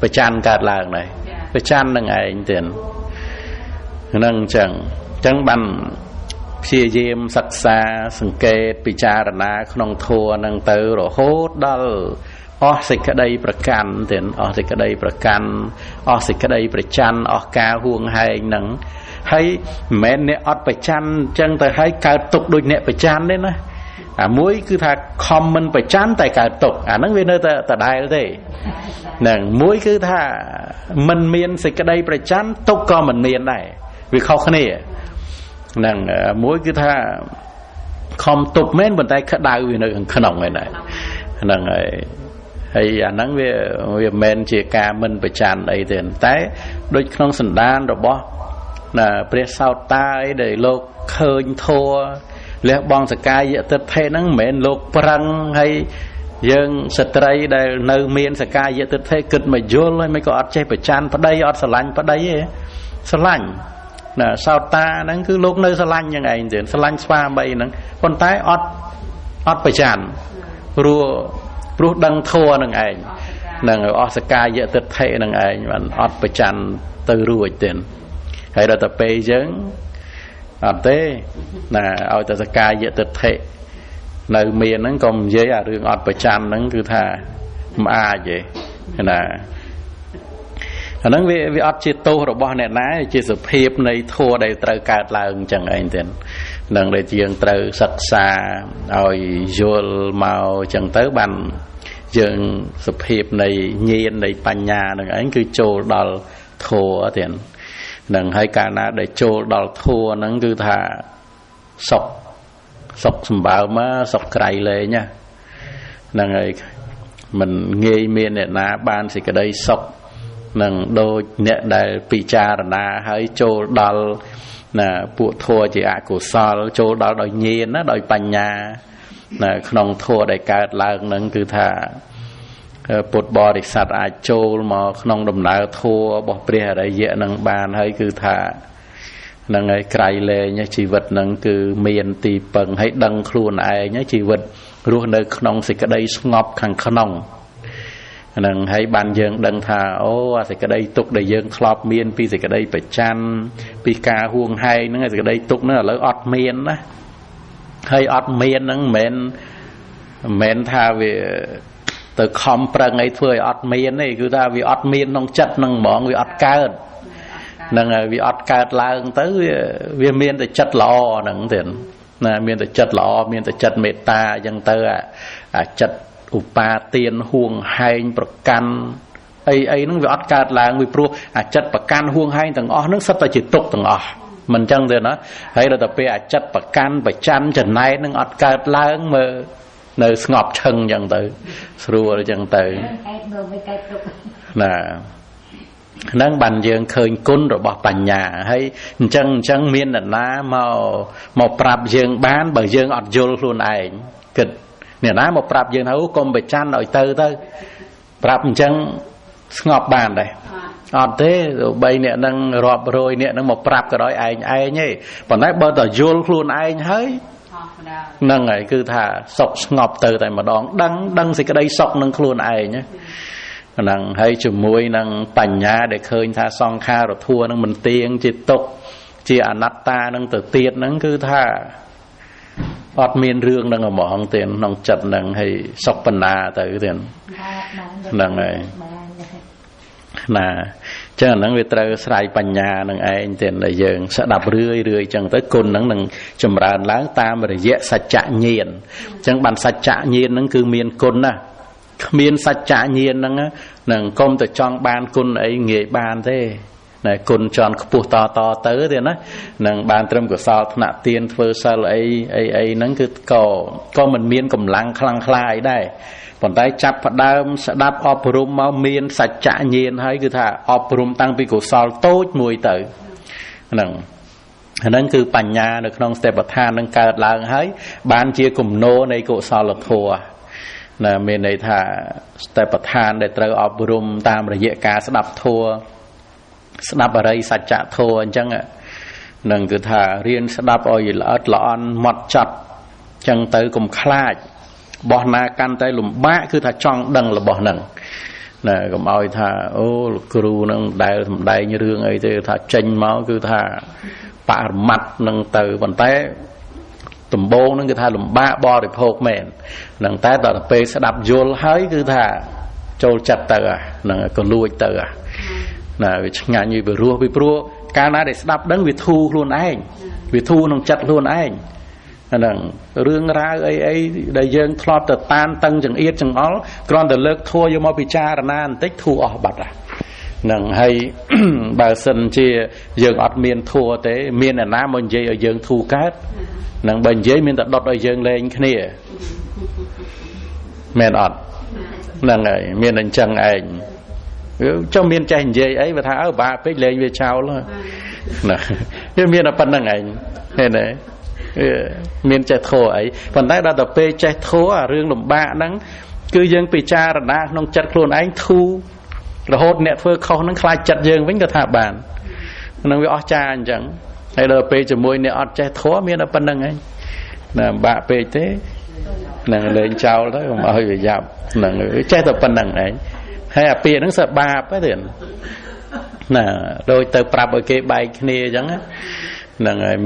ប្រច័ណ្ឌកើតឡើងដែរប្រច័ណ្ឌនឹងឯងទៀតហ្នឹងអញ្ចឹងបានព្យាយាមសិក្សាសង្កេតពិចារណាក្នុងធัวហ្នឹងទៅរហូតដល់អស់សេចក្តីប្រកាន់ទៀតអស់សេចក្តីប្រកាន់អស់សេចក្តីប្រច័ណ្ឌអស់ការហួងហែងហ្នឹងហើយមិនមែនអ្នកអត់ប្រច័ណ្ឌអញ្ចឹងទៅឲ្យកើតទុកដូចអ្នកប្រច័ណ្ឌទេណាអាមួយគឺថាខំមិនប្រច័ណ្ឌតែកើតទុកអាហ្នឹងវានៅតែដដែលទេហ្នឹងមួយគឺថាមិនមានសេចក្តីប្រច័ណ្ឌទុកក៏មិនមានដែរវាខុសគ្នាហ្នឹងមួយគឺថាខំទប់មែនប៉ុន្តែក្តៅវានៅក្នុងឯណាហ្នឹងហើយអាហ្នឹងវាមិនមែនជាការមិនប្រច័ណ្ឌអីទេតែដូចក្នុងសន្តានរបស់ណាព្រះសោតតាអីដែលលោកឃើញធัวលះបង់សកាយៈទិដ្ឋិហ្នឹងមិនមែនលោកប្រឹងហើយយើងស្ត្រីដែលនៅមានសកាយៈទិដ្ឋិគិតមកយល់ហើយមិនក៏អត់ចេះប្រច័ណ្ឌប្តីអត់ស្រឡាញ់ប្តីទេស្រឡាញ់ណាសោតតាហ្នឹងគឺលោកនៅស្រឡាញ់យ៉ាងឯងទៀតស្រឡាញ់ស្វាមីហ្នឹងប៉ុន្តែអត់ប្រច័ណ្ឌព្រោះដឹងធัวនឹងឯងហ្នឹងអស់សកាយៈទិដ្ឋិនឹងឯងបានអត់ប្រច័ណ្ឌទៅរួចទៀតហើយដល់ទៅពេលយើងអត់ទេណាឲ្យតែសកាយៈទិដ្ឋិនៅមានហ្នឹងក៏និយាយអារឿងអត់ប្រច័ណ្ឌហ្នឹងគឺថាមិនអាចទេណាអាហ្នឹងវាអត់ជាទោសរបស់អ្នកណាជាសភាពនៃធัวដែលត្រូវកើតឡើងអញ្ចឹងឯងទៀតនឹងដែលយើងត្រូវសិក្សាឲ្យយល់មកអញ្ចឹងទៅបានយើងសភាពនៃញាណនៃបញ្ញានឹងឯងគឺចូលដល់ធัวទៀតនឹងហើយកាលណាដែលចូលដល់ធัวហ្នឹងគឺថាសុខសម្បើមសុខក្រៃលែងហ្នឹងហើយមិនងាយមានអ្នកណាបានសេចក្តីសុខនឹងដូចអ្នកដែលពិចារណាហើយចូលដល់ណាពួកធัวជាអកុសលចូលដល់ដោយញាណណាដោយបញ្ញាណាក្នុងធัวដែលកើតឡើងហ្នឹងគឺថាពុទ្ធបរិស័ទអាចចូលមកក្នុងដំណើរធัวរបស់ព្រះអរិយៈនឹងបានហើយគឺថានឹងឯក្រៃលែងជីវិតនឹងគឺមានទីពឹងហើយដឹងខ្លួនឯងជីវិតរស់នៅក្នុងសេចក្តីស្ងប់ខាងក្នុងហ្នឹងហើយបានយើងដឹងថាអូអាសេចក្តីទុក្ខដែលយើងធ្លាប់មានពីសេចក្តីប្រច័ណ្ឌពីការហួងហែងហ្នឹងសេចក្តីទុក្ខហ្នឹងឥឡូវអត់មានណាហើយអត់មានហ្នឹងមិនមែនថាវាទៅខំប្រឹងអីធ្វើឲ្យអត់មានទេគឺថាវាអត់មានក្នុងចិត្តហ្នឹងហ្មងវាអត់កើតហ្នឹងហើយវាអត់កើតឡើងទៅវាមានតែចិត្តល្អហ្នឹងទៀតណាមានតែចិត្តល្អមានតែចិត្តមេត្តាអញ្ចឹងទៅអាចិត្តឧបាទានហួងហែងប្រកាន់អីហ្នឹងវាអត់កើតឡើងពីព្រោះអាចិត្តប្រកាន់ហួងហែងទាំងអស់ហ្នឹងសិតតែជាទុក្ខទាំងអស់មិនអញ្ចឹងទេណាហើយដល់ទៅពេលអាចិត្តប្រកាន់ប្រច័ណ្ឌចំណែកហ្នឹងអត់កើតឡើងមើលនៅស្ងប់ឈឹងអញ្ចឹងទៅស្រួលអញ្ចឹងទៅណាហ្នឹងបានយើងឃើញគុណរបស់បញ្ញាហើយអញ្ចឹងមានអ្នកណាមកប្រាប់យើងបានបើយើងអត់យល់ខ្លួនឯងគិតអ្នកណាមកប្រាប់យើងថាកុំប្រច័ណ្ឌឲ្យទៅប្រាប់អញ្ចឹងស្ងប់បានដែរអត់ទេបីអ្នកនឹងរាប់រយអ្នកនឹងមកប្រាប់ក៏ដោយឯងទេប៉ុន្តែបើតយល់ខ្លួនឯងហើយហ្នឹងហើយគឺថាសុខស្ងប់ទៅតែម្ដងដឹងសេចក្តីសុខនឹងខ្លួនឯងហ្នឹងហើយជាមួយនឹងបញ្ញាដែលឃើញថាសង្ខារធัวនឹងមិនទៀងជាទុក្ខជាអនត្តានឹងទៅទៀតហ្នឹងគឺថាអត់មានរឿងហ្នឹងហ្មងទេក្នុងចិត្តហ្នឹងហើយសុខបណ្ណាទៅទៀតហ្នឹងហើយណា ចឹងហ្នឹងវាត្រូវស្រ័យបញ្ញានឹងឯងទៀតដែលយើងស្ដាប់រឿយចឹងទៅគុណហ្នឹងនឹងចម្រើនឡើងតាមរយៈសច្ចញាណចឹងបានសច្ចញាណហ្នឹងគឺមានគុណណាគ្មានសច្ចញាណហ្នឹងនឹងកុំទៅចង់បានគុណអីងាយបានទេណែគុណជន់ខ្ពស់តទៅទៀតណានឹងបានត្រឹមកុសលថ្នាក់ទានធ្វើសិលអីហ្នឹងគឺក៏មិនមានកម្លាំងខ្លាំងក្លាអីដែរប៉ុន្តែចាប់ផ្ដើមស្ដាប់អប់រំមកមានសច្ចញាណហើយគឺថាអប់រំតាំងពីកុសលតូចមួយទៅហ្នឹងគឺបញ្ញានៅក្នុងស្ទេបដ្ឋាននឹងកើតឡើងហើយបានជាគំនោនៃកុសលធម៌ណាមានន័យថាស្ទេបដ្ឋានដែលត្រូវអប់រំតាមរយៈការស្ដាប់ធម៌ស្ដាប់អរិយសច្ចធម៌អញ្ចឹងនឹងគឺថារៀនស្ដាប់ឲ្យល្អិតល្អន់ម៉ត់ចត់អញ្ចឹងទៅកុំខ្លាចបោះណាកាន់តែលំបាកគឺថាចង់ដឹងរបស់ហ្នឹងណាកុំឲ្យថាអូលោកគ្រូនឹងដែលសម្ដែងរឿងអីទេថាចេញមកគឺថាបរមត្តនឹងទៅប៉ុន្តែដំបូងហ្នឹងគឺថាលំបាកបរិភោគមែនហ្នឹងតែដល់ពេលស្ដាប់យល់ហើយគឺថាចូលចិត្តទៅហ្នឹងក៏លួចទៅណាវាឆ្ងាញ់វារស់ពីព្រោះកាលណាដែលស្ដាប់ដឹងវាធូរខ្លួនឯងវាធូរក្នុងចិត្តខ្លួនឯងហ្នឹងរឿងរ៉ាវអីដែលយើងធ្លាប់ទៅតានតឹងចង្អៀតចង្អល់គ្រាន់តែលើកធัวយកមកពិចារណាបន្តិចធូរអស់បាត់ហ្នឹងហើយបើសិនជាយើងអត់មានធัวទេមានអ្នកណាមកនិយាយឲ្យយើងធូរកើតហ្នឹងបើនិយាយមានតែដុតឲ្យយើងលេងគ្នាមែនអត់ហ្នឹងហើយមានអញ្ចឹងឯងចុះមានចេះនិយាយអីបើថាបាក់ពេកលេងវាចោលណាវាមានតែប៉ុណ្្នឹងឯងឃើញទេមានចេះធោះអីប៉ុន្តែដល់ទៅពេលចេះធោះអារឿងលំបាកហ្នឹងគឺយើងពិចារណាក្នុងចិត្តខ្លួនឯងធូររហូតអ្នកធ្វើខុសហ្នឹងខ្លាចចិត្តយើងវិញក៏ថាបានហ្នឹងវាអស្ចារ្យអញ្ចឹងហើយដល់ពេលជាមួយអ្នកអត់ចេះធោះមានតែប៉ុណ្្នឹងឯងណាបាក់ពេកទេហ្នឹងលេងចោលទៅកុំឲ្យវាយ៉ាប់ហ្នឹងចេះតែប៉ុណ្្នឹងឯងហើយអាពាក្យហ្នឹងសើបាបទេណាដូចទៅប្រាប់ឲ្យគេបែកគ្នាអញ្ចឹងហ្នឹងហើយ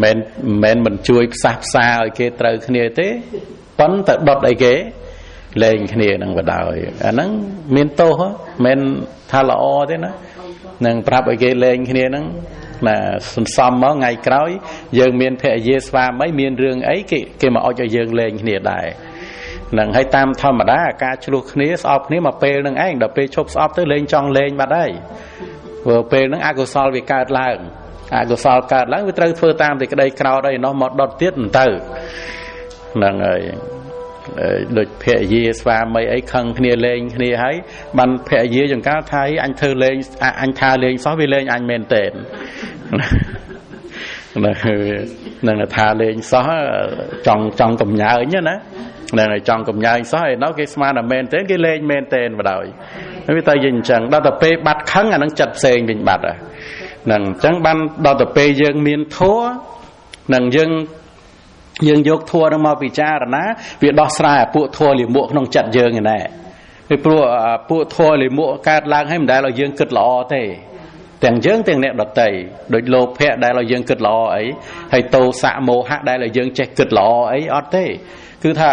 មិនជួយផ្សះផ្សាឲ្យគេត្រូវគ្នាទេប៉ុន្តែដុតអីគេលេងគ្នាហ្នឹងបដ ாய் អាហ្នឹងមានទោសមិនថាល្អទេណានឹងប្រាប់ឲ្យគេលេងគ្នាហ្នឹងណាសន្សំមកថ្ងៃក្រោយយើងមានភរិយាស្វាមីមានរឿងអីគេមកអុចឲ្យយើងលេងគ្នាដែរនឹងហើយតាមធម្មតាការឆ្លោះគ្នាស្អប់គ្នាមកពេលហ្នឹងឯងដល់ពេលឈប់ស្អប់ទៅលេងចង់លេងបាត់ហើយព្រោះពេលហ្នឹងអកុសលវាកើតឡើងអកុសលកើតឡើងវាត្រូវធ្វើតាមតែក្តីក្រោធអីនោះមកដុតទៀតទៅហ្នឹងហើយដូចភរិយាស្វាមីអីខឹងគ្នាលេងគ្នាហើយបានភរិយាចង្កាថាអញធ្វើលេងអញថាលេងសោះវាលេងអញមែនតើហ្នឹងថាលេងសោះចង់កំញើញណាហ្នឹងហើយចង់កំញើញសោះឯនោះគេស្មានតែមែនតើគេលេងមែនតើបដ ாய் វាទៅយើងអញ្ចឹងដល់ទៅពេលបាត់ខឹងអានឹងចិត្តផ្សេងវិញបាត់ហ្នឹងអញ្ចឹងបានដល់ទៅពេលយើងមានធัวនឹងយើងយកធัวនឹងមកពិចារណាវាដោះស្រាយពួកធัวលាមកក្នុងចិត្តយើងឯណែពីព្រោះពួកធัวលាមកកើតឡើងហើយមិនដែលឲ្យយើងគិតល្អទេទាំងយើងទាំងអ្នកដតីដូចលោភៈដែលឲ្យយើងគិតល្អអីហើយទោសៈមោហៈដែលឲ្យយើងចេះគិតល្អអីអត់ទេគឺថា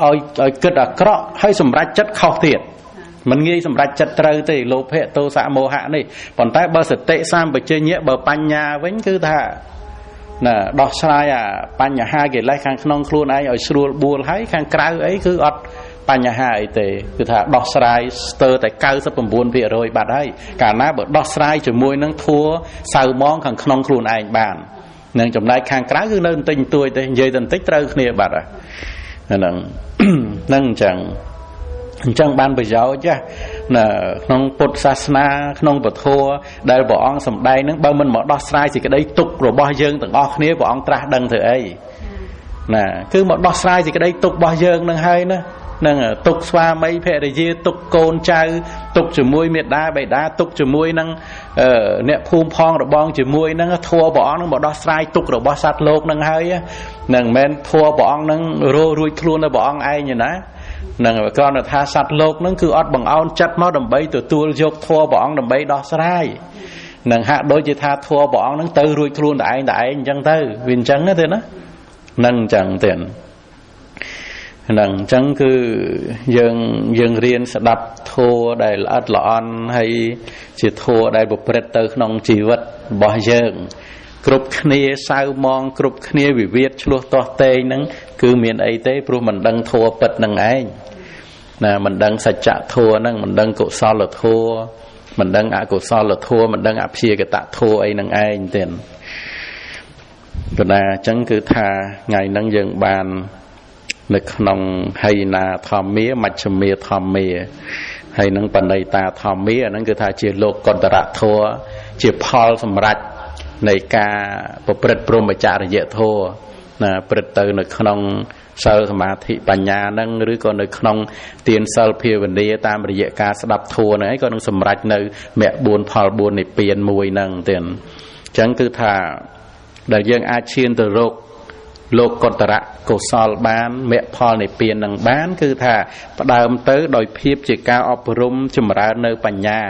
ឲ្យគិតអាក្រក់ហើយសម្រេចចិត្តខុសទៀតមិនងាយសម្រេចចិត្តត្រូវទេលោភៈទោសៈមោហៈនេះប៉ុន្តែបើសតិសម្បជញ្ញៈបើបញ្ញាវិញគឺថាណាដោះស្រាយអាបញ្ហាកិលេសខាងក្នុងខ្លួនឯងឲ្យស្រួលបួលហើយខាងក្រៅអីគឺអត់បញ្ហាអីទេគឺថាដោះស្រាយស្ទើរតែ 99% បាត់ហើយកាលណាបើដោះស្រាយជាមួយនឹងធัวសៅมองខាងក្នុងខ្លួនឯងបាននឹងចំណែកខាងក្រៅគឺនៅបន្តិចបន្តួចទេនិយាយតែបន្តិចត្រូវគ្នាបាត់ហ្នឹងហ្នឹងអញ្ចឹងបានប្រយោជន៍ណាក្នុងពុទ្ធសាសនាក្នុងពធដែលព្រះអង្គសម្ដែងហ្នឹងបើមិនមកដោះស្រាយសេចក្តីទុក្ខរបស់យើងទាំងអស់គ្នាព្រះអង្គត្រាស់ដឹងធ្វើអីណាគឺមកដោះស្រាយសេចក្តីទុក្ខរបស់យើងនឹងហើយណានឹងទុក្ខស្វាមីភរិយាទុក្ខកូនចៅទុក្ខជាមួយមេដាបេដាទុក្ខជាមួយនឹងអ្នកភូមិផងរបងជាមួយនឹងធัวព្រះអង្គនឹងមកដោះស្រាយទុក្ខរបស់សត្វលោកនឹងហើយនឹងមិនមែនធัวព្រះអង្គនឹងរួចខ្លួនដល់ព្រះអង្គឯងទេណានឹងគ្រាន់តែថាសត្វលោកនឹងគឺអត់បង្អោនចិត្តមកដើម្បីទទួលយកធัวព្រះអង្គដើម្បីដោះស្រាយនឹងហាក់ដូចជាថាធัวព្រះអង្គនឹងទៅរួចខ្លួនតែឯងអញ្ចឹងទៅវាអញ្ចឹងទេណានឹងអញ្ចឹងទេហ nằng chẳng cứ dương riêng sẽ đập thua đầy lát lọn hay chỉ thua đầy một bệt từ nông chỉ vật bỏ dương cướp khné sao mong cướp khné vì viết luôn to tê nắng cứ miền ấy tế pro mình đăng thua bật nằng ấy nè mình đăng sạch chạ thua nằng mình đăng cổ so là thua mình đăng cổ so là thua mình đăng áp chia cái tạ thua ấy nằng ấy tiền rồi là chẳng cứ tha ngày nắng dương bànนึกนองให้นาทอมเมียมัชเมียทอมเมียให้นังปันในตาทอมเมียนั่นคือทาเจียโลกกอนตระทัวเจียพอลสมรัตในกาประพฤติปรมจาระเยะทัวนะประพฤตินึกนองเซลสมาธิปัญญานั่งหรือก็นึกนองเตียนเซลเพียวันเดียตามระยะกาสดับทัวนั่นก็นึกสมรัตในแม่บุญพอลบุญในเปลี่ยนมวยนั่งเตียนจังคือทาได้ยังอาเชียนตโรกโลกกตระโกศลบ้านเมฆพอในเปลี่ยนหนังบ้านคือถ้าประดามเตอโดยเพียบจิกาอบรมจมราเนอปัญญา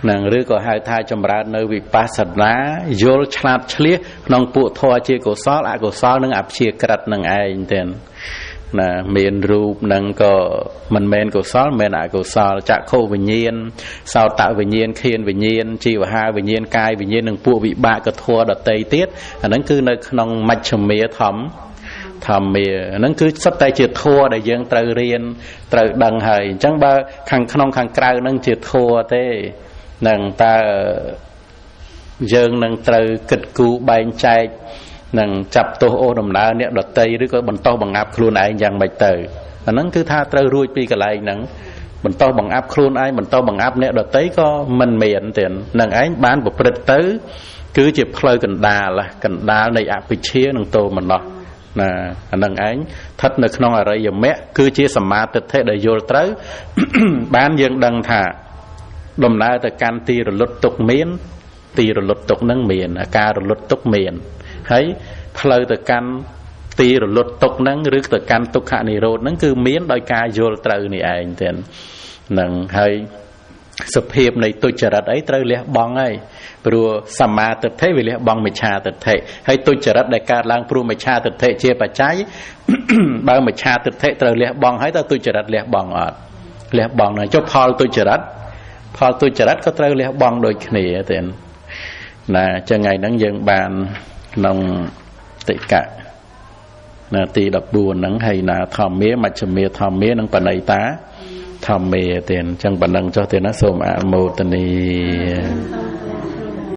หนังหรือก็ให้ทายจมราเนอวิปัสสนาโยลฉลาดเฉลี่ยน้องปุถัวเจโกศลอโกศลนังอับเชียกรัดนังไอเต็นนะเมียนรูปนังก็มันเมนโกศลเมนอโกศลจักโควิญญาณสาวตะวิญญาณเคียนวิญญาณจีวหาวิญญาณกายวิญญาณนังปุวิบากทัวดเตยเตียดอันนั้นคือในขนมมัชเมียทำเมียนั่นคือสัตย์เจียทัวได้ยังตรเรียนตรดังให้จังบ่ขังขนมขังกลางนั่งเจียทัวเต้นังตายังนังตรกิดกูใบใจนังจับตัวโอดมนาเนี่ยดเตยหรือก็บรรโตบังอับครูนไอยังใบเตยอันนั้นคือท่าตรรุ่ยปีกะไรนังบรรโตบังอับครูนไอบรรโตบังอับเนี่ยดเตยก็มันเมียนเตียนนังไอบ้านบุปผาเตยคือเจ็บเพลยกันดาละกันดาในอภิเชียนังโตมันเนาะนะอันนั้นไอทัดในขนมอะไรอย่างแม่คือเชี่ยสมาติเทได้โยลเตยบ้านยังดังท่าดมนาแต่การตีรถตกเมียนตีรถตกนั่งเมียนอาการรถตกเมียนให้เพลย์แต่การตีหรือลดตกนั่งหรือแต่การตกขานิโรธนั่นคือเมียนโดยการโยลเตอร์นี่เองเต็นนั่งให้สเพียบในตุจรัตไอ้เตอร์เลี้ยบองไอ้ปลัวสมาติเทวิเลี้ยบองไม่ชาติเทให้ตุจรัตในการล้างปลัวไม่ชาติเทเชี่ยปัจจัยบางไม่ชาติเทเตอร์เลี้ยบองให้แต่ตุจรัตเลี้ยบองอดเลี้ยบองนะเจ้าพอลตุจรัตก็เตอร์เลี้ยบองโดยขี้เต็นนะจะไงนั่งยังบานนองติกะนาตีดับบูนนังให้นาทอมเมียมัชเมียทอมเมียนังปนัยตาทอมเมียเตียนจังปนังเจ้าเตียนสมอโมตนี